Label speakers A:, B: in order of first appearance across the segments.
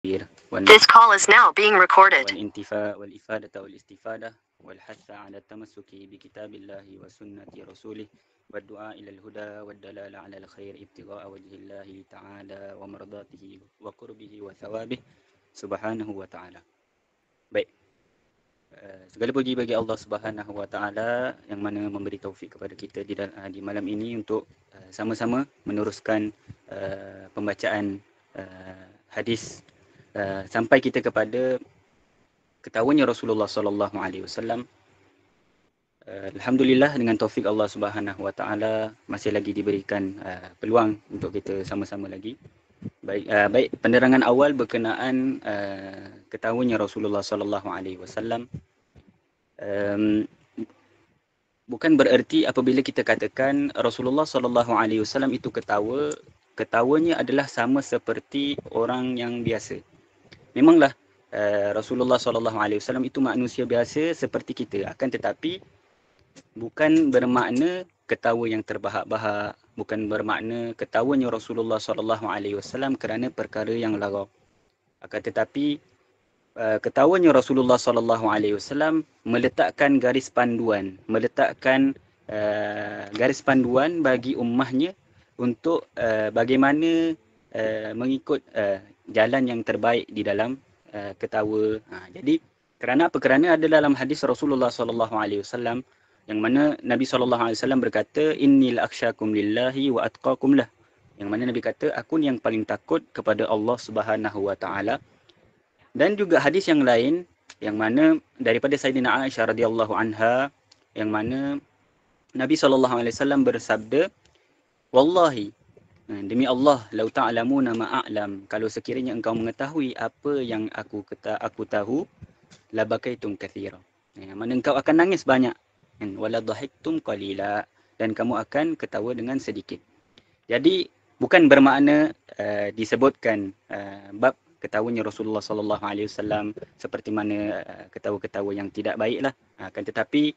A: This call is now being recorded.
B: والانتفاء والإفادة والاستفادة والحث على التمسك بكتاب الله وسنة رسوله والدعاء إلى الهدى والدلالة على الخير ابتغاء وجه الله تعالى ومرضاته وقربه وثوابه سبحانه وتعالى. Baik, segala puji bagi Allah Subhanahu wa taala yang mana memberi taufik kepada kita di malam ini untuk sama-sama meneruskan pembacaan hadis sampai kita kepada ketahuannya Rasulullah sallallahu alaihi wasallam. Alhamdulillah, dengan taufik Allah Subhanahu wa taala masih lagi diberikan peluang untuk kita sama-sama lagi. Baik, penerangan awal berkenaan ketahuannya Rasulullah sallallahu alaihi wasallam. Bukan bererti apabila kita katakan Rasulullah sallallahu alaihi wasallam itu ketawanya adalah sama seperti orang yang biasa. Memanglah Rasulullah sallallahu alaihi wasallam itu manusia biasa seperti kita, akan tetapi bukan bermakna ketawa yang terbahak-bahak, bukan bermakna ketawanya Rasulullah sallallahu alaihi wasallam kerana perkara yang lara. Akan tetapi ketawanya Rasulullah sallallahu alaihi wasallam meletakkan garis panduan, garis panduan bagi ummahnya untuk bagaimana mengikut jalan yang terbaik di dalam ketawa. Jadi kerana apa? Kerana ada dalam hadis Rasulullah sallallahu alaihi wasallam yang mana Nabi sallallahu alaihi wasallam berkata, innil akhsyakum lillahi wa atqakum lah. Yang mana Nabi kata, aku ni yang paling takut kepada Allah Subhanahu wa taala. Dan juga hadis yang lain yang mana daripada Sayyidina Aisyah radhiyallahu anha, yang mana Nabi sallallahu alaihi wasallam bersabda, wallahi, demi Allah, lau ta'lamuna ma a'lam, kalau sekiranya engkau mengetahui apa yang aku tahu, la bakaitum katsira, mana engkau akan nangis banyak, wala dhahiktum qalila, dan kamu akan ketawa dengan sedikit. Jadi bukan bermakna disebutkan bab ketawanya Rasulullah sallallahu alaihi wasallam seperti mana ketawa-ketawa yang tidak baiklah, akan tetapi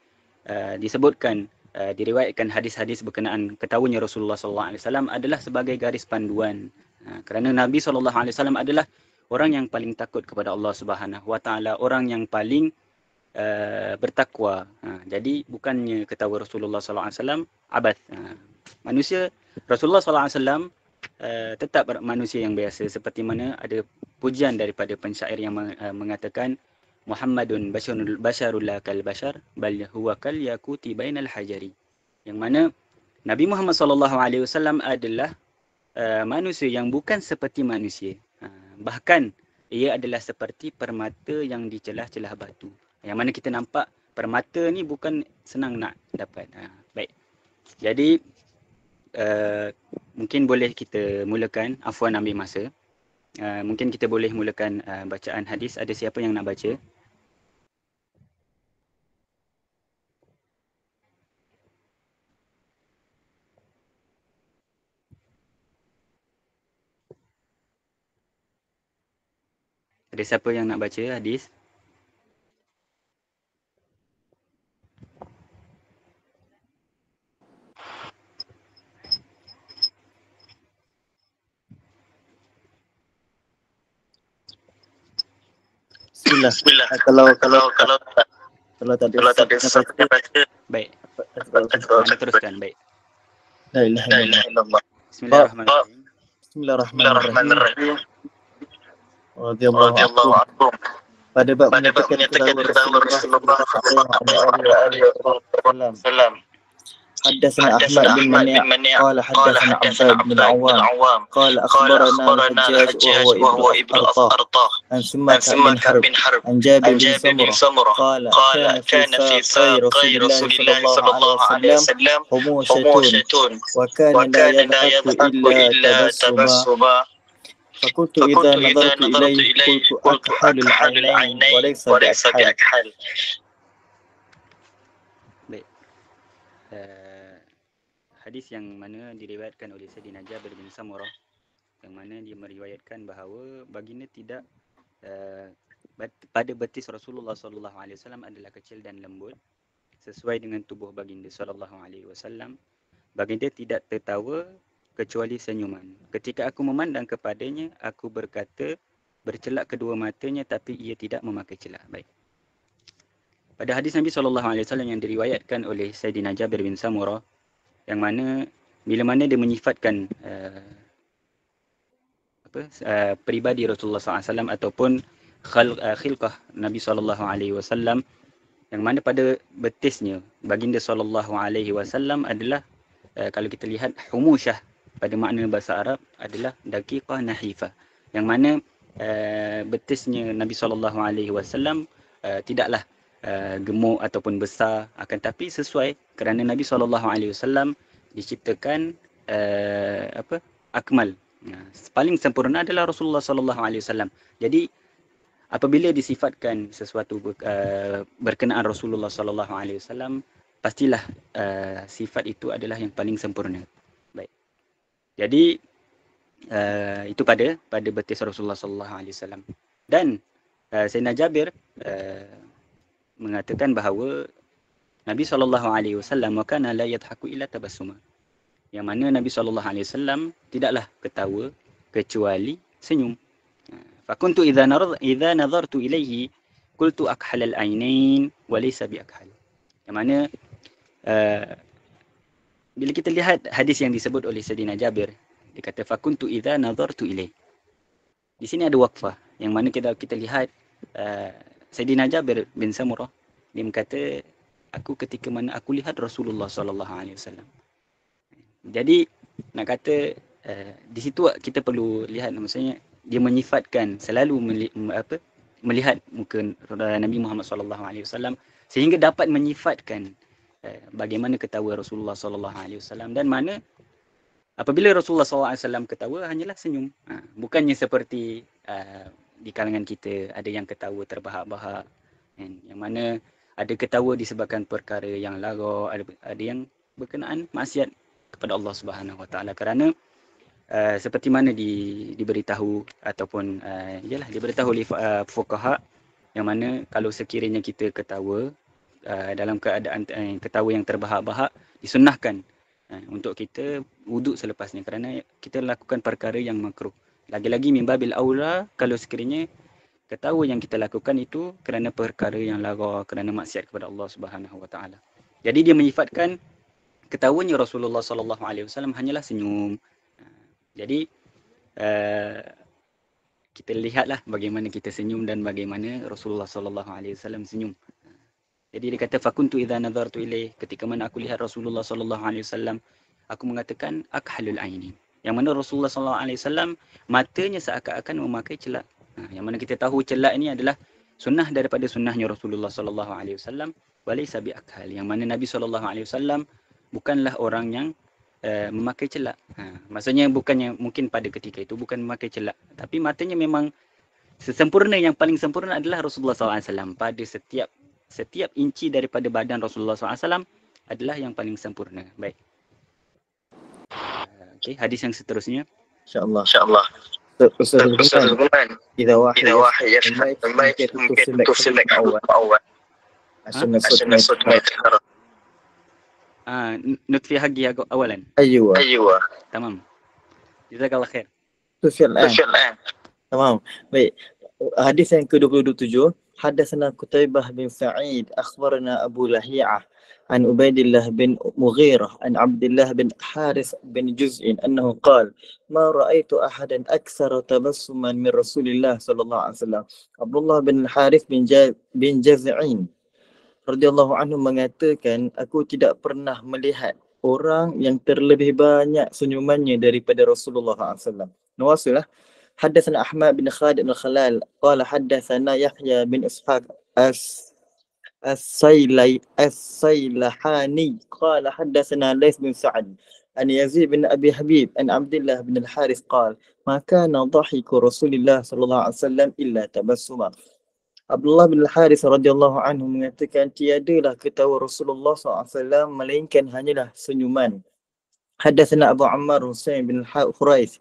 B: disebutkan diriwayatkan hadis-hadis berkenaan ketawanya Rasulullah sallallahu alaihi wasallam adalah sebagai garis panduan, kerana Nabi sallallahu alaihi wasallam adalah orang yang paling takut kepada Allah Subhanahu wa taala, orang yang paling bertakwa. Jadi bukannya ketawa Rasulullah sallallahu alaihi wasallam abad. Manusia Rasulullah sallallahu alaihi wasallam tetap manusia yang biasa, seperti mana ada pujian daripada pensyair yang mengatakan Muhammadun basharul la kal bashar bal huwa kal yaquti bainal hajari, yang mana Nabi Muhammad sallallahu alaihi wasallam adalah manusia yang bukan seperti manusia, bahkan ia adalah seperti permata yang di celah-celah batu, yang mana kita nampak permata ni bukan senang nak dapat. Baik, jadi mungkin boleh kita mulakan, afwan ambil masa. Mungkin kita boleh mulakan bacaan hadis. Ada siapa yang nak baca? Ada siapa yang nak baca hadis?
C: Bismillah. Kalau tak ada baca.
B: Baik. Anda teruskan. Baik.
C: La ilaha illallah.
B: Bismillahirrahmanirrahim.
C: Bismillahirrahmanirrahim. Radhiyallahu anhum. Pada bab menyatakan ketahuan Rasulullah sallallahu alaihi wasallam. حدثنا أحمد بن منيع قال حدثنا عباد بن العوام قال أخبرنا الحجاج وهو ابن الأرطاح عن سماك بن حرب عن جابر بن سمرة قال كان في ساقي رسول الله صلى الله عليه وسلم حموشة وكان لا يضحك إلا تبسما فقلت إذا نظرت إليه قلت أكحل العينين وليس بأكحل.
B: Hadis yang mana diriwayatkan oleh Sayyidina Jabir bin Samurah, yang mana dia meriwayatkan bahawa baginda tidak pada betis Rasulullah sallallahu alaihi wasallam adalah kecil dan lembut sesuai dengan tubuh baginda sallallahu alaihi wasallam. Baginda tidak tertawa kecuali senyuman. Ketika aku memandang kepadanya, aku berkata, bercelak kedua matanya tapi ia tidak memakai celak. Baik. Pada hadis Nabi SAW yang diriwayatkan oleh Sayyidina Jabir bin Samurah, yang mana bila mana dia menyifatkan peribadi Rasulullah SAW ataupun khilqah Nabi SAW, yang mana pada betisnya baginda SAW adalah kalau kita lihat humusyah pada makna bahasa Arab adalah daqiqah nahifah, yang mana betisnya Nabi SAW tidaklah gemuk ataupun besar, akan tapi sesuai kerana Nabi SAW diciptakan akmal. Paling sempurna adalah Rasulullah SAW. Jadi apabila disifatkan sesuatu berkenaan Rasulullah SAW, pastilah sifat itu adalah yang paling sempurna. Baik. Jadi itu pada betis Rasulullah SAW. Dan Sayyidina Jabir mengatakan bahawa Nabi SAW kana la yadhaku illa tabassuma, yang mana Nabi SAW tidaklah ketawa kecuali senyum. Fakuntu idza nazartu ilaihi qultu akhal al-ainain wa laysa bi akhal. Yang mana bila kita lihat hadis yang disebut oleh Sayyidina Jabir, dia kata fakuntu idza nazartu ilaihi. Di sini ada waqfah yang mana kita lihat Sayyidina Jabir bin Samurah, dia berkata, aku ketika mana aku lihat Rasulullah SAW. Jadi nak kata di situ kita perlu lihat, maksudnya dia menyifatkan selalu melihat muka Nabi Muhammad SAW sehingga dapat menyifatkan bagaimana ketawa Rasulullah SAW, dan mana apabila Rasulullah SAW ketawa hanyalah senyum. Bukannya seperti di kalangan kita ada yang ketawa terbahak-bahak, yang mana ada ketawa disebabkan perkara yang lara, ada yang berkenaan maksiat kepada Allah Subhanahu Wa Taala, kerana seperti mana diberitahu ataupun diberitahu oleh fuqaha, yang mana kalau sekiranya kita ketawa dalam keadaan ketawa yang terbahak-bahak, disunnahkan untuk kita wuduk selepasnya, kerana kita lakukan perkara yang makruh. Lagi-lagi min babil aula kalau sekiranya ketawa yang kita lakukan itu kerana perkara yang lara, kerana maksiat kepada Allah Subhanahu Wa Taala. Jadi dia menyifatkan ketawanya Rasulullah SAW hanyalah senyum. Jadi kita lihatlah bagaimana kita senyum dan bagaimana Rasulullah SAW senyum. Jadi dia kata fakuntu idza nazartu ilaih, ketika mana aku lihat Rasulullah SAW, aku mengatakan akhalul aini, yang mana Rasulullah SAW matanya seakan-akan memakai celak. Yang mana kita tahu celak ini adalah sunnah daripada sunnahnya Rasulullah SAW, walaysa bi akhal, yang mana Nabi SAW bukanlah orang yang memakai celak. Maksudnya bukannya mungkin pada ketika itu bukan memakai celak, tapi matanya memang sesempurna, yang paling sempurna adalah Rasulullah SAW. Pada setiap inci daripada badan Rasulullah SAW adalah yang paling sempurna. Baik. Okey, hadis yang seterusnya.
C: InsyaAllah. Ustaz Zulman, إذا واحد يشهد الميت ممكن ترسل لك أول عشان الصوت ما يتكرر.
B: نطفي حقي أولا.
C: أيوة.
B: تمام. جزاك الله خير.
C: طفي الآن. تمام. Baik. Hadis yang ke-27, حدثنا قتيبة بن سعيد أخبرنا أبو لهيعة عن عبيد الله بن مغيرة عن عبد الله بن حارث بن جزء أنه قال ما رأيت أحدا أكثر تبسما من رسول الله صلى الله عليه وسلم. عبد الله bin Harith bin Jaz'in radhiyallahu anhu mengatakan, aku tidak pernah melihat orang yang terlebih banyak senyumannya daripada Rasulullah SAW. Nawasilah. حدثنا أحمد بن خالد بن خلال قال حدثنا يحيى بن إسحاق السيلحاني قال حدثنا ليث بن سعد عن يزيد بن أبي حبيب عن عبد الله بن الحارث قال ما كان ضحك رسول الله صلى الله عليه وسلم إلا تبسما. Abdullah bin Harith radhiyallahu anhu mengatakan, tiadalah ketawa Rasulullah SAW melainkan hanyalah senyuman. حدثنا أبو عمار حسين بن الحريث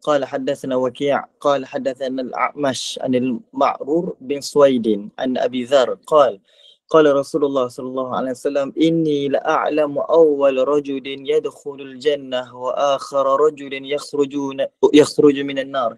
C: قال حدثنا وكيع قال حدثنا الأعمش عن المعرور بن سويد عن أبي ذر قال رسول الله صلى الله عليه وسلم إني لأعلم أول رجل يدخل الجنة وآخر رجل يخرج من النار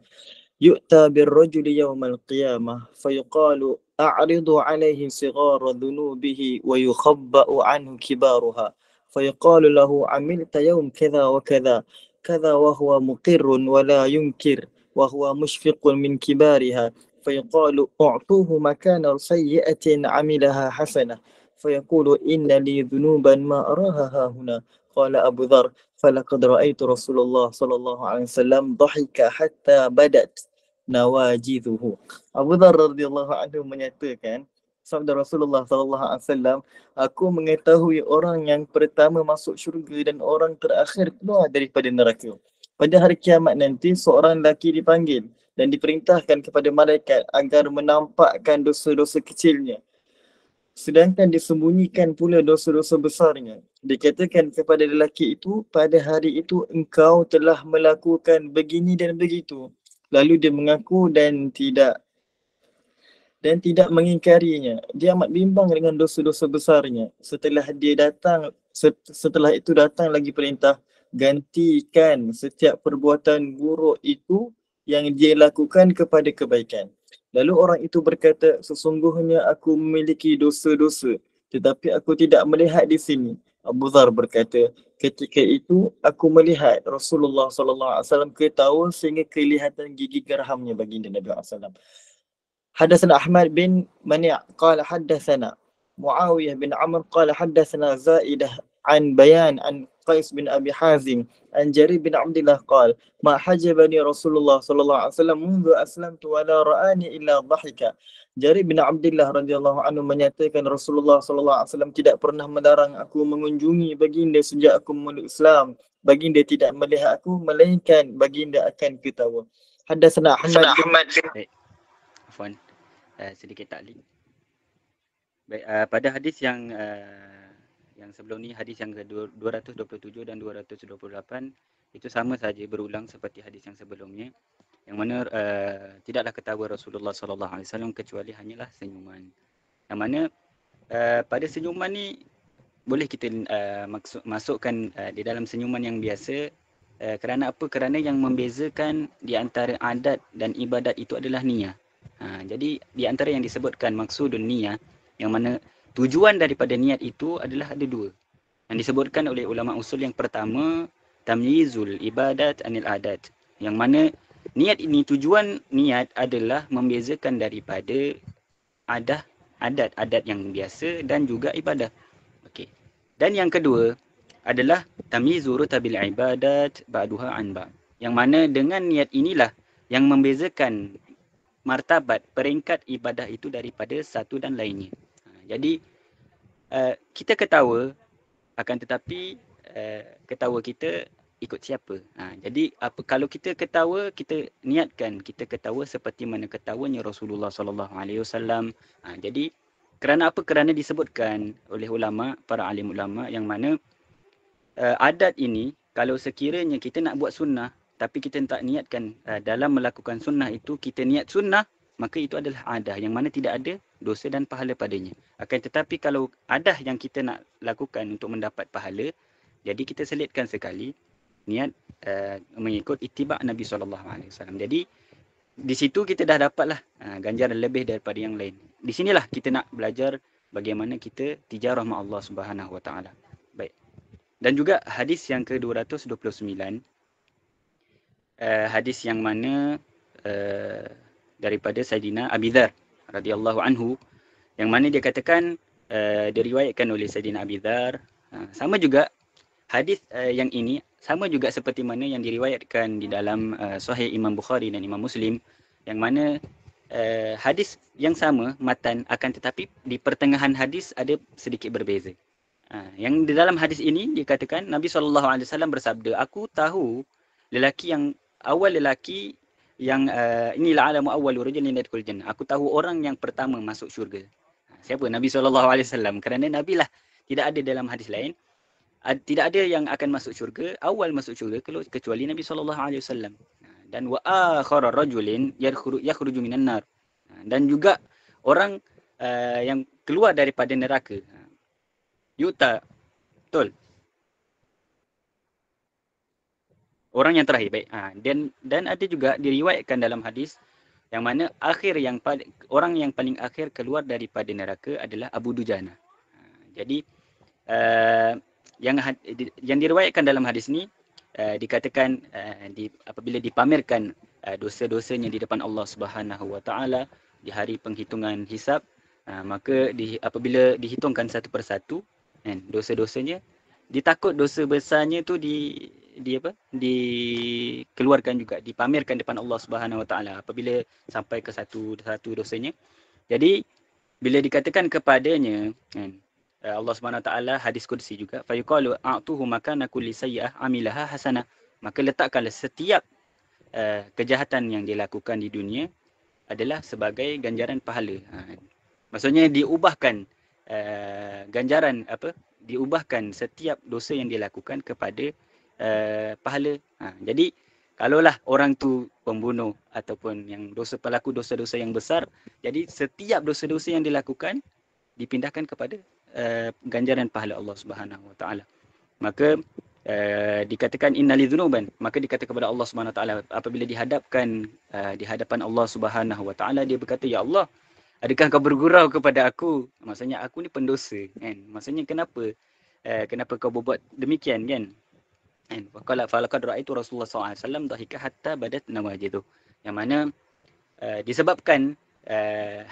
C: يؤتى بالرجل يوم القيامة فيقال أعرضوا عليه صغار ذنوبه ويخبأ عنه كبارها، فيقال له عملت يوم كذا وكذا كذا وهو مقر ولا ينكر وهو مشفق من كبارها، فيقال أعطوه مكان سيئة عملها حسنة، فيقول إن لي ذنوبا ما أراها ها هنا. قال أبو ذر فلقد رأيت رسول الله صلى الله عليه وسلم ضحك حتى بدت nawajidhuhu. Abu Dhar radhiyallahu anhu menyatakan, sabda Rasulullah sallallahu alaihi wasallam, aku mengetahui orang yang pertama masuk syurga dan orang terakhir keluar daripada neraka. Pada hari kiamat nanti, seorang lelaki dipanggil dan diperintahkan kepada malaikat agar menampakkan dosa-dosa kecilnya. Sedangkan disembunyikan pula dosa-dosa besarnya. Dikatakan kepada lelaki itu, pada hari itu engkau telah melakukan begini dan begitu. Lalu dia mengaku dan tidak mengingkarinya. Dia amat bimbang dengan dosa-dosa besarnya. Setelah itu datang lagi perintah, gantikan setiap perbuatan buruk itu yang dia lakukan kepada kebaikan. Lalu orang itu berkata, sesungguhnya aku memiliki dosa-dosa, tetapi aku tidak melihat di sini. Abu Dhar berkata, ketika itu aku melihat Rasulullah SAW ketawa sehingga kelihatan gigi gerhamnya baginda Nabi SAW. حدثنا أحمد بن منيع قال حدثنا معاوية بن عمرو قال حدثنا زائدة عن بيان عن قيس بن أبي حازم عن جرير بن عبد الله قال ما حجبني رسول الله صلى الله عليه وسلم منذ أسلمت ولا رآني إلا ضحك. Jarir bin Abdullah radhiyallahu anhu menyatakan Rasulullah sallallahu alaihi wasallam tidak pernah melarang aku mengunjungi baginda sejak aku memeluk Islam. Baginda tidak melihat aku melainkan baginda akan ketawa. Hadatsana Ahmad bin
B: Afwan, sedikit taklid. Baik, pada hadis yang sebelum ni, hadis yang ke-227 dan 228, itu sama saja berulang seperti hadis yang sebelumnya, yang mana tidaklah ketawa Rasulullah sallallahu alaihi wasallam kecuali hanyalah senyuman. Yang mana pada senyuman ni boleh kita masukkan di dalam senyuman yang biasa. Kerana apa? Kerana yang membezakan di antara adat dan ibadat itu adalah niyah. Jadi di antara yang disebutkan maksudun niyah, yang mana tujuan daripada niat itu adalah ada dua. Yang disebutkan oleh ulama usul, yang pertama tamyizul ibadat anil adat. Yang mana niat ini, tujuan niat adalah membezakan daripada adat yang biasa dan juga ibadah. Okey. Dan yang kedua adalah tamyizu rutabil ibadat ba'duha an ba'd. Yang mana dengan niat inilah yang membezakan martabat peringkat ibadah itu daripada satu dan lainnya. Jadi kita ketawa, akan tetapi ketawa kita ikut siapa. Jadi kalau kita ketawa, kita niatkan kita ketawa seperti mana ketawanya Rasulullah sallallahu alaihi wasallam. Jadi kerana apa? Kerana disebutkan oleh ulama, para alim ulama, yang mana adat ini kalau sekiranya kita nak buat sunnah tapi kita tak niatkan dalam melakukan sunnah itu, kita niat sunnah, maka itu adalah adah yang mana tidak ada dosa dan pahala padanya. Akan tetapi kalau adah yang kita nak lakukan untuk mendapat pahala, jadi kita selitkan sekali niat mengikut ittiba' Nabi SAW. Jadi di situ kita dah dapatlah ganjaran lebih daripada yang lain. Di sinilah kita nak belajar bagaimana kita tijarah ma Allah Subhanahu Wa Taala. Baik. Dan juga hadis yang ke-229, hadis yang mana daripada Sayyidina Abi Dhar radhiyallahu anhu, yang mana dia katakan diriwayatkan oleh Sayyidina Abi Dhar, sama juga hadis yang ini sama juga seperti mana yang diriwayatkan di dalam Sahih Imam Bukhari dan Imam Muslim, yang mana hadis yang sama matan, akan tetapi di pertengahan hadis ada sedikit berbeza. Yang di dalam hadis ini dikatakan Nabi SAW bersabda, aku tahu awal lelaki yang inilah alamu awwalu rajulin yadkhul jannah. Aku tahu orang yang pertama masuk syurga. Siapa? Nabi SAW. Kerana Nabi lah, tidak ada dalam hadis lain, tidak ada yang akan masuk syurga, awal masuk syurga kecuali Nabi SAW. Dan wa akhara rajulin yakhruju minan nar. Dan juga orang yang keluar daripada neraka. Yuta. Betul. Orang yang terakhir. Baik. Dan ada juga diriwayatkan dalam hadis yang mana orang yang paling akhir keluar daripada neraka adalah Abu Dujana. Jadi yang diriwayatkan dalam hadis ni dikatakan apabila dipamerkan dosa-dosanya di depan Allah Subhanahu Wa Taala di hari penghitungan hisab, maka apabila dihitungkan satu persatu kan dosa-dosanya, ditakut dosa besarnya tu dikeluarkan juga, dipamerkan depan Allah Subhanahu Wa Taala apabila sampai ke satu dosanya. Jadi bila dikatakan kepadanya kan, Allah Subhanahu Wa Taala, hadis qudsi juga, fa yuqalu a'tuhu makana kulli sayyi'ah amilaha hasanah, maka letakkanlah setiap kejahatan yang dilakukan di dunia adalah sebagai ganjaran pahala. Maksudnya diubahkan ganjaran diubahkan setiap dosa yang dilakukan kepada pahala. Jadi kalaulah orang tu pembunuh ataupun yang pelaku dosa-dosa yang besar, jadi setiap dosa-dosa yang dilakukan dipindahkan kepada ganjaran pahala Allah Subhanahu Wa Taala. Maka dikatakan innalidzunuban, maka dikatakan kepada Allah Subhanahu Wa Taala apabila dihadapkan di hadapan Allah Subhanahu Wa Taala, dia berkata, ya Allah, adakah kau bergurau kepada aku? Maksudnya aku ni pendosa kan. Maksudnya kenapa kau berbuat demikian kan? Kan waqala falaqad raaitu Rasulullah sallallahu alaihi wasallam dhahika hatta badat nawajidu. Yang mana disebabkan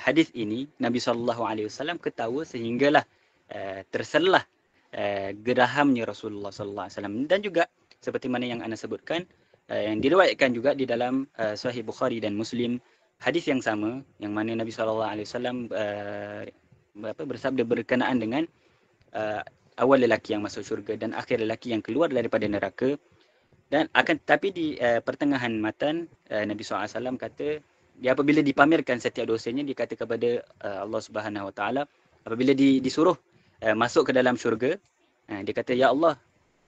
B: hadis ini Nabi sallallahu alaihi wasallam ketawa sehinggalah terselah gerahamnya Rasulullah sallallahu alaihi wasallam. Dan juga seperti mana yang ana sebutkan, yang diriwayatkan juga di dalam Sahih Bukhari dan Muslim, hadis yang sama yang mana Nabi sallallahu alaihi wasallam bersabda berkenaan dengan awal lelaki yang masuk syurga dan akhir lelaki yang keluar daripada neraka. Dan tapi di pertengahan matan Nabi SAW kata, dia apabila dipamerkan setiap dosanya, dia kata kepada Allah Subhanahu Wa Taala, apabila disuruh masuk ke dalam syurga, dia kata, ya Allah,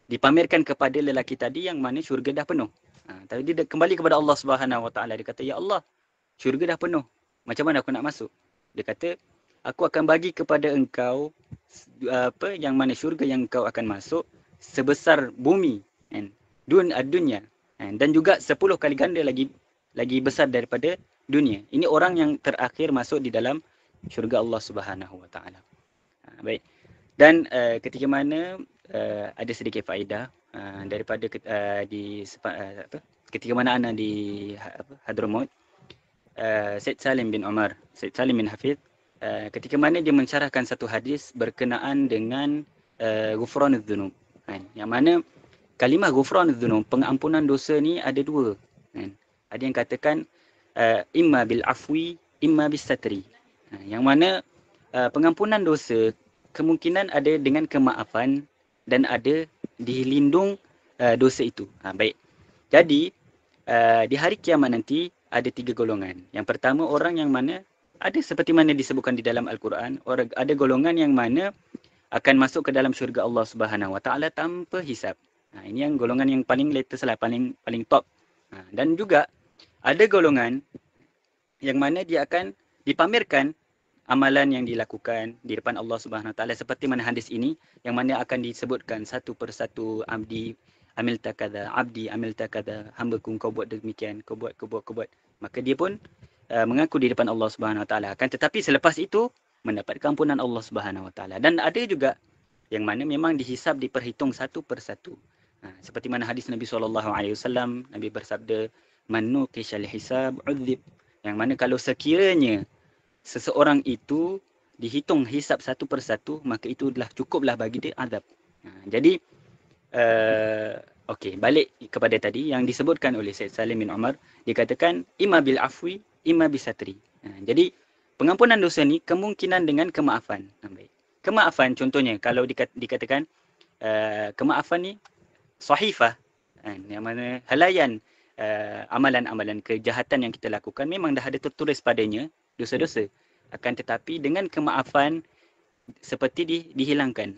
B: dipamerkan kepada lelaki tadi yang mana syurga dah penuh. Tapi dia kembali kepada Allah Subhanahu Wa Taala, dia kata, ya Allah, syurga dah penuh, macam mana aku nak masuk? Dia kata, aku akan bagi kepada engkau yang mana syurga yang engkau akan masuk sebesar bumi kan, dunia dan juga 10 kali ganda lagi besar daripada dunia. Ini orang yang terakhir masuk di dalam syurga Allah Subhanahu Wa Taala. Baik. Dan ketika mana ada sedikit faedah daripada ketika mana ana di Hadramaut, Syed Salim bin Hafidh, ketika mana dia mensyarahkan satu hadis berkenaan dengan ghufranudz dzunub. Yang mana kalimah ghufranudz dzunub, pengampunan dosa ni ada dua. Ada yang katakan imma bil afwi, imma bis satri. Yang mana pengampunan dosa kemungkinan ada dengan kemaafan dan ada dilindung dosa itu. Baik. Jadi di hari kiamat nanti ada 3 golongan. Yang pertama, orang yang mana ada seperti mana disebutkan di dalam Al-Quran, ada golongan yang mana akan masuk ke dalam syurga Allah Subhanahu Wa Taala tanpa hisab. Ini yang golongan yang paling latest lah, paling top. Dan juga ada golongan yang mana dia akan dipamerkan amalan yang dilakukan di depan Allah Subhanahu Wa Taala, seperti mana hadis ini yang mana akan disebutkan satu persatu, abdi amilta kadza, abdi amilta kadza, hamba-Ku kau buat demikian, kau buat. Maka dia pun mengaku di depan Allah Subhanahu Wa Taala. Akan tetapi selepas itu mendapat keampunan Allah Subhanahu Wa Taala. Dan ada juga yang mana memang dihisab, diperhitung satu persatu. Seperti mana hadis Nabi SAW, Nabi bersabda, man nuqishal hisab udzib. Yang mana kalau sekiranya seseorang itu dihitung hisab satu persatu, maka itu adalah cukuplah bagi dia azab. Jadi okey, balik kepada tadi yang disebutkan oleh Syed Salim bin Umar, dikatakan imma bil afwi, imma bis satri. Jadi pengampunan dosa ni kemungkinan dengan kemaafan. Kemaafan contohnya kalau dikatakan kemaafan ni sahifah, yang mana halayan amalan-amalan kejahatan yang kita lakukan memang dah ada tertulis padanya dosa-dosa. Akan tetapi dengan kemaafan seperti dihilangkan.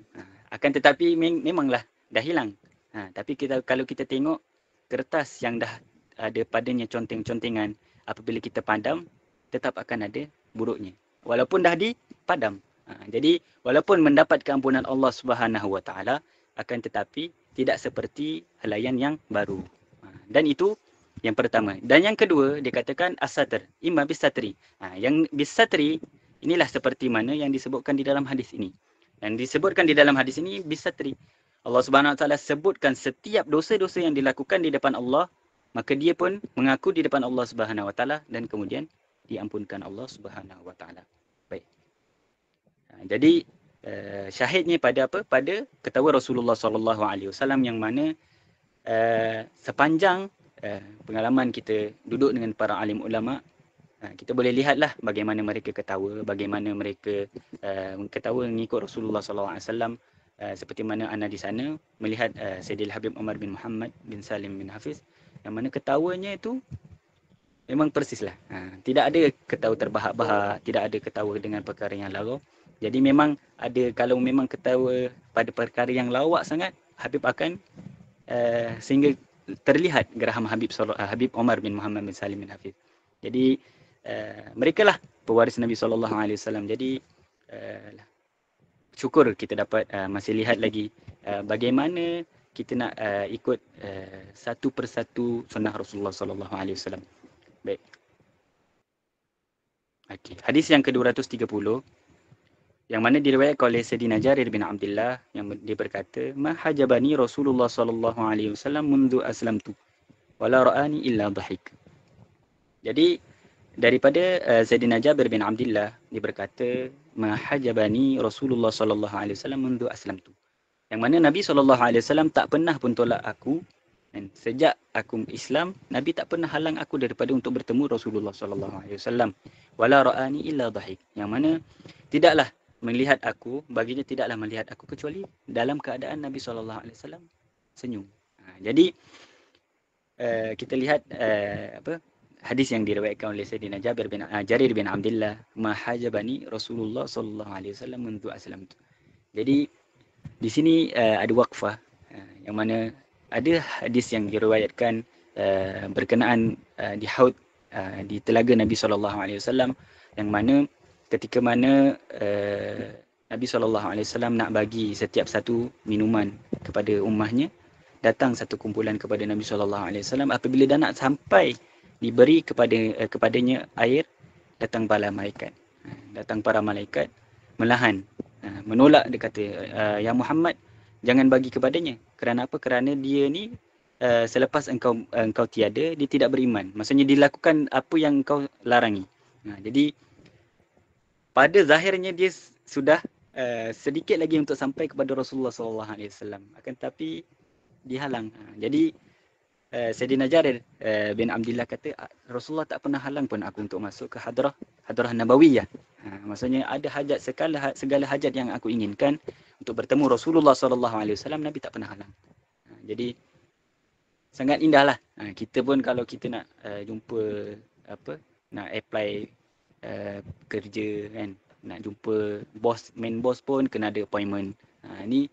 B: Akan tetapi memanglah dah hilang. Tapi kalau kita tengok kertas yang dah ada padanya conteng-contengan, apabila kita padam, tetap akan ada buruknya. Walaupun dah dipadam. Jadi walaupun mendapat keampunan Allah Subhanahu Wa Taala, akan tetapi tidak seperti halayan yang baru. Dan itu yang pertama. Dan yang kedua, dia katakan as-satr, imma bis-satri. Yang bis-satri inilah seperti mana yang disebutkan di dalam hadis ini. Yang disebutkan di dalam hadis ini bis-satri. Allah Subhanahu Wa Taala sebutkan setiap dosa-dosa yang dilakukan di depan Allah, maka dia pun mengaku di depan Allah Subhanahu Wa Taala dan kemudian diampunkan Allah Subhanahu Wa Taala. Baik. Jadi syahidnya pada apa? Pada ketawa Rasulullah sallallahu alaihi wasallam yang mana sepanjang pengalaman kita duduk dengan para alim ulama, kita boleh lihatlah bagaimana mereka ketawa, bagaimana mereka ketawa mengikut Rasulullah sallallahu alaihi wasallam. Seperti mana ana di sana melihat Sayyidil Habib Umar bin Muhammad bin Salim bin Hafiz, yang mana ketawanya itu memang persislah. Tidak ada ketawa terbahak-bahak, tidak ada ketawa dengan perkara yang lawa. Jadi memang ada, kalau memang ketawa pada perkara yang lawak sangat, Habib akan sehingga terlihat geraham Habib Umar bin Muhammad bin Salim bin Hafiz. Jadi mereka lah pewaris Nabi SAW. Jadi syukur kita dapat masih lihat lagi bagaimana kita nak ikut satu persatu sunnah Rasulullah SAW. Baik. Okay. Hadis yang ke-230 yang mana diriwayatkan oleh Sayyidina Jarir bin Abdullah, yang dia berkata, "Ma hajabani Rasulullah sallallahu alaihi wasallam mundu aslamtu wala ra'ani illa dhahik." Jadi daripada Sayyidina Jabir bin Abdullah, dia berkata, "Ma hajabani Rasulullah sallallahu alaihi wasallam mundu aslamtu." Yang mana Nabi sallallahu alaihi wasallam tak pernah pun tolak aku, dan sejak aku Islam, Nabi tak pernah halang aku daripada untuk bertemu Rasulullah sallallahu alaihi wasallam. Wala ra'ani illa dhahik. Yang mana tidaklah melihat aku, baginya tidaklah melihat aku kecuali dalam keadaan Nabi SAW senyum. Jadi kita lihat hadis yang diriwayatkan oleh Sayyidina Jarir bin Abdullah, "Ma hajabani Rasulullah SAW mundu aslamtu." Jadi di sini ada waqfah yang mana ada hadis yang diriwayatkan berkenaan di haud di telaga Nabi SAW, yang mana ketika mana Nabi SAW nak bagi setiap satu minuman kepada ummahnya, datang satu kumpulan kepada Nabi SAW. Apabila dah nak sampai diberi kepadanya air, datang para malaikat. Datang para malaikat melahan, menolak. Dia kata, "Ya Muhammad, jangan bagi kepadanya. Kerana apa? Kerana dia ni selepas engkau tiada, dia tidak beriman." Maksudnya dilakukan apa yang engkau larangi. Jadi pada zahirnya dia sudah sedikit lagi untuk sampai kepada Rasulullah SAW, akan tetapi dihalang. Jadi Sayyidina Jarir bin Abdullah kata, Rasulullah tak pernah halang pun aku untuk masuk ke hadrah Nabawiyah. Maksudnya ada hajat, segala hajat yang aku inginkan untuk bertemu Rasulullah SAW, Nabi tak pernah halang. Jadi sangat indahlah. Kita pun kalau kita nak jumpa nak apply kerja kan, nak jumpa bos, main bos pun kena ada appointment. Ni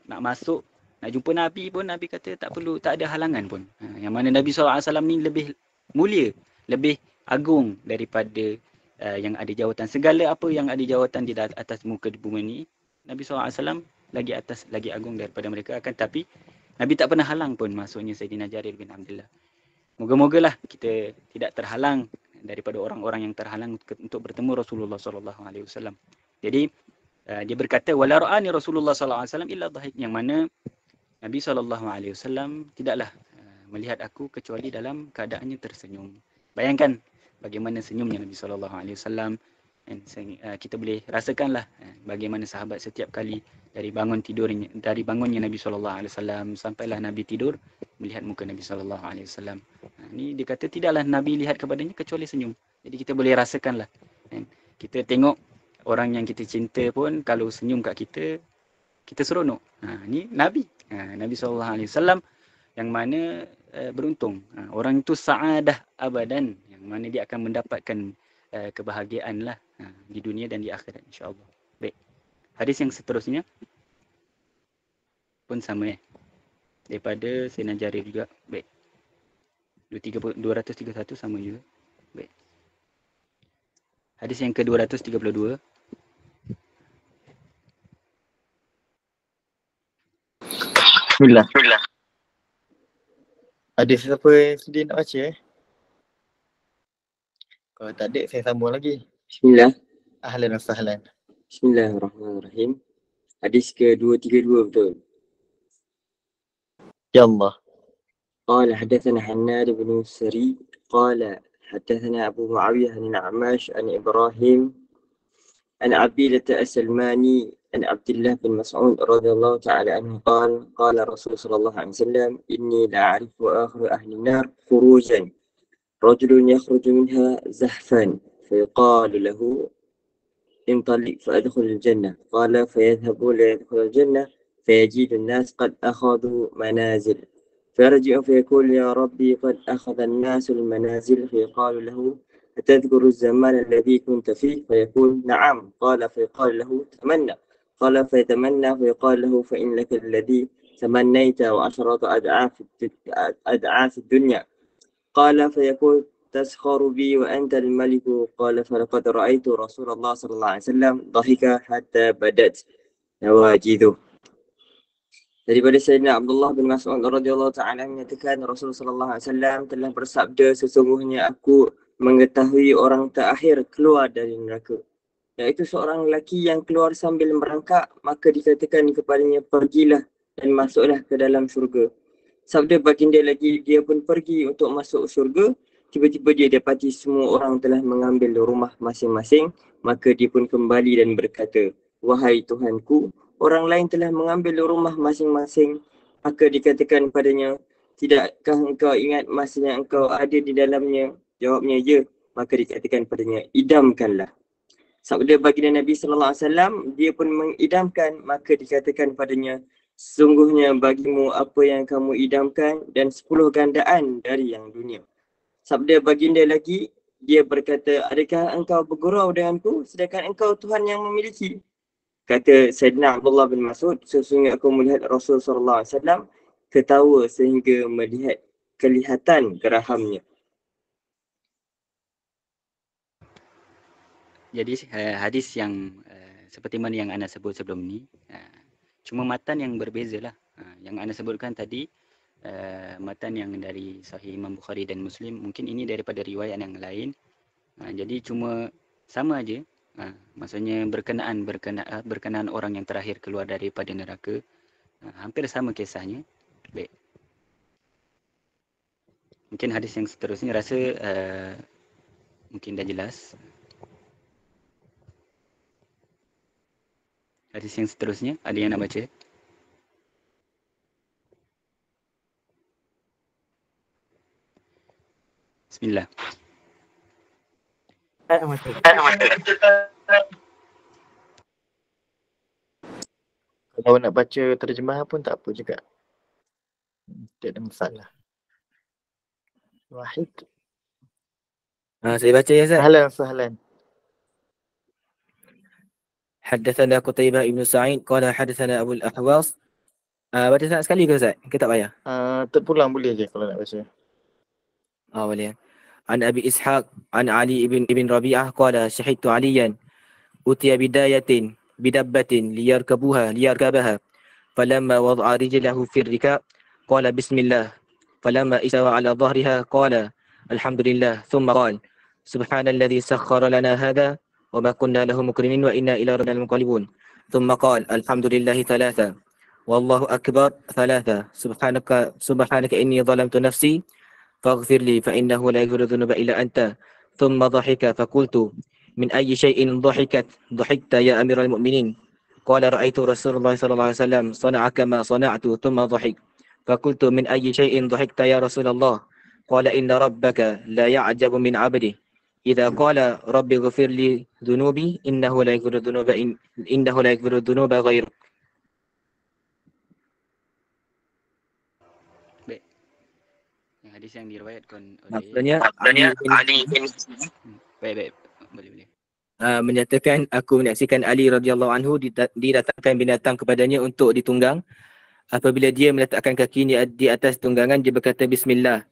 B: nak masuk, nak jumpa Nabi pun, Nabi kata tak perlu, tak ada halangan pun. Yang mana Nabi SAW ni lebih mulia, lebih agung daripada yang ada jawatan. Segala apa yang ada jawatan di atas muka di bumi ni, Nabi SAW lagi atas, lagi agung daripada mereka. Akan tapi Nabi tak pernah halang pun masuknya Sayyidina Jarir bin Abdullah. Moga-mogalah kita tidak terhalang daripada orang-orang yang terhalang untuk bertemu Rasulullah SAW. Jadi dia berkata, "Wala ra'ani Rasulullah SAW illa dhahik." Yang mana Nabi SAW tidaklah melihat aku kecuali dalam keadaannya tersenyum. Bayangkan bagaimana senyumnya Nabi SAW. Dan kita boleh rasakanlah bagaimana sahabat setiap kali dari bangunnya Nabi SAW sampailah Nabi tidur, melihat muka Nabi SAW. Ni dia kata tidaklah Nabi lihat kepadanya kecuali senyum. Jadi kita boleh rasakanlah. Kita tengok orang yang kita cinta pun kalau senyum kat kita, kita seronok. Ni Nabi. Nabi SAW yang mana beruntung. Orang itu sa'adah abadan, yang mana dia akan mendapatkan kebahagiaan lah di dunia dan di akhirat, insyaAllah. Baik. Hadis yang seterusnya pun sama daripada Sayyidina Jarir juga. Baik. 231 sama juga. Baik. Hadis yang ke-232.
C: Bismillah. Ada siapa yang sedia nak baca Kalau tak ada, saya sambung lagi.
D: Bismillah.
C: Ahlan wa sahlan.
D: Bismillahirrahmanirrahim. Hadis ke-232 betul.
C: Ya Allah.
D: قال حدثنا حناد بن السري قال حدثنا أبو معاوية عن الأعمش عن إبراهيم عن عبيدة السلماني عن عبد الله بن مسعود رضي الله تعالى عنه قال قال الرسول صلى الله عليه وسلم إني لا أعرف آخر أهل النار خروجا رجل يخرج منها زحفا فيقال له انطلق فأدخل الجنة قال فيذهب ليدخل الجنة فيجد الناس قد أخذوا منازل فيرجع فيقول يا ربي قد أخذ الناس المنازل فيقال له أتذكر الزمان الذي كنت فيه فيقول نعم قال فيقال له تمنى قال فيتمنى فيقال له فإن لك الذي تمنيت وعشرة أضعاف الدنيا قال فيقول تسخر بي وأنت الملك قال فلقد رأيت رسول الله صلى الله عليه وسلم ضحك حتى بدت نواجذه. Daripada Sayyidina Abdullah bin Mas'ud radhiyallahu ta'ala menyatakan Rasulullah sallallahu alaihi wasallam telah bersabda, sesungguhnya aku mengetahui orang terakhir keluar dari neraka, iaitu seorang lelaki yang keluar sambil merangkak, maka dikatakan kepadanya pergilah dan masuklah ke dalam syurga. Sabda baginda lagi, dia pun pergi untuk masuk syurga. Tiba-tiba dia dapati semua orang telah mengambil rumah masing-masing, maka dia pun kembali dan berkata, wahai Tuhanku, orang lain telah mengambil rumah masing-masing. Maka dikatakan padanya, tidakkah engkau ingat masanya engkau ada di dalamnya? Jawabnya, ya. Maka dikatakan padanya, idamkanlah. Sabda baginda Nabi SAW, dia pun mengidamkan, maka dikatakan padanya, sesungguhnya bagimu apa yang kamu idamkan dan 10 gandaan dari yang dunia. Sabda baginda lagi, dia berkata, adakah engkau bergurau denganku sedangkan engkau Tuhan yang memiliki? Kata Sayyidina Abdullah bin Mas'ud, sesungguhnya aku melihat Rasul SAW ketawa sehingga melihat kelihatan gerahamnya.
B: Jadi hadis yang seperti mana yang Ana sebut sebelum ni, cuma matan yang berbeza lah. Yang Ana sebutkan tadi, matan yang dari Sahih Imam Bukhari dan Muslim, mungkin ini daripada riwayat yang lain. Jadi cuma sama aja. Maksudnya berkenaan orang yang terakhir keluar daripada neraka. Hampir sama kisahnya. Baik. Mungkin hadis yang seterusnya rasa mungkin dah jelas. Hadis yang seterusnya, ada yang nak baca? Bismillah.
C: Kalau nak baca terjemahan pun tak apa juga. Tak ada masalah. Wahid.
E: Saya baca ya Ustaz.
C: Ahlan sahlan.
E: حدثنا قتيبة بن سعيد قال حدثنا أبو الأحواص. Baca sangat sekali ke Ustaz? Ke tak payah?
C: Terpulang boleh je kalau nak baca.
E: Boleh. عن أبي إسحاق عن علي بن ربيعة قال شهدت عليا أتي بدبة ليركبها فلما وضع رجله في الركاب قال بسم الله فلما استوى على ظهرها قال الحمد لله ثم قال سبحان الذي سخر لنا هذا وما كنا له مقرنين وإنا إلى ربنا لمنقلبون ثم قال الحمد لله ثلاثة والله أكبر ثلاثة سبحانك إني ظلمت نفسي فاغفر لي فإنه لا يغفر الذنوب إلا أنت ثم ضحك فقلت من أي شيء ضحكت يا أمير المؤمنين قال رأيت رسول الله صلى الله عليه وسلم صنع كما صنعت ثم ضحك فقلت من أي شيء ضحكت يا رسول الله قال إن ربك لا يعجب من عبده إذا قال رب اغفر لي ذنوبي إنه لا يغفر الذنوب غيرك.
B: Hadis yang diriwayatkan oleh
E: Maksudnya Ali bin
B: baik boleh.
E: Menyatakan aku menyaksikan Ali radhiyallahu anhu didatangkan binatang kepadanya untuk ditunggang. Apabila dia meletakkan kaki di atas tunggangan, dia berkata bismillah.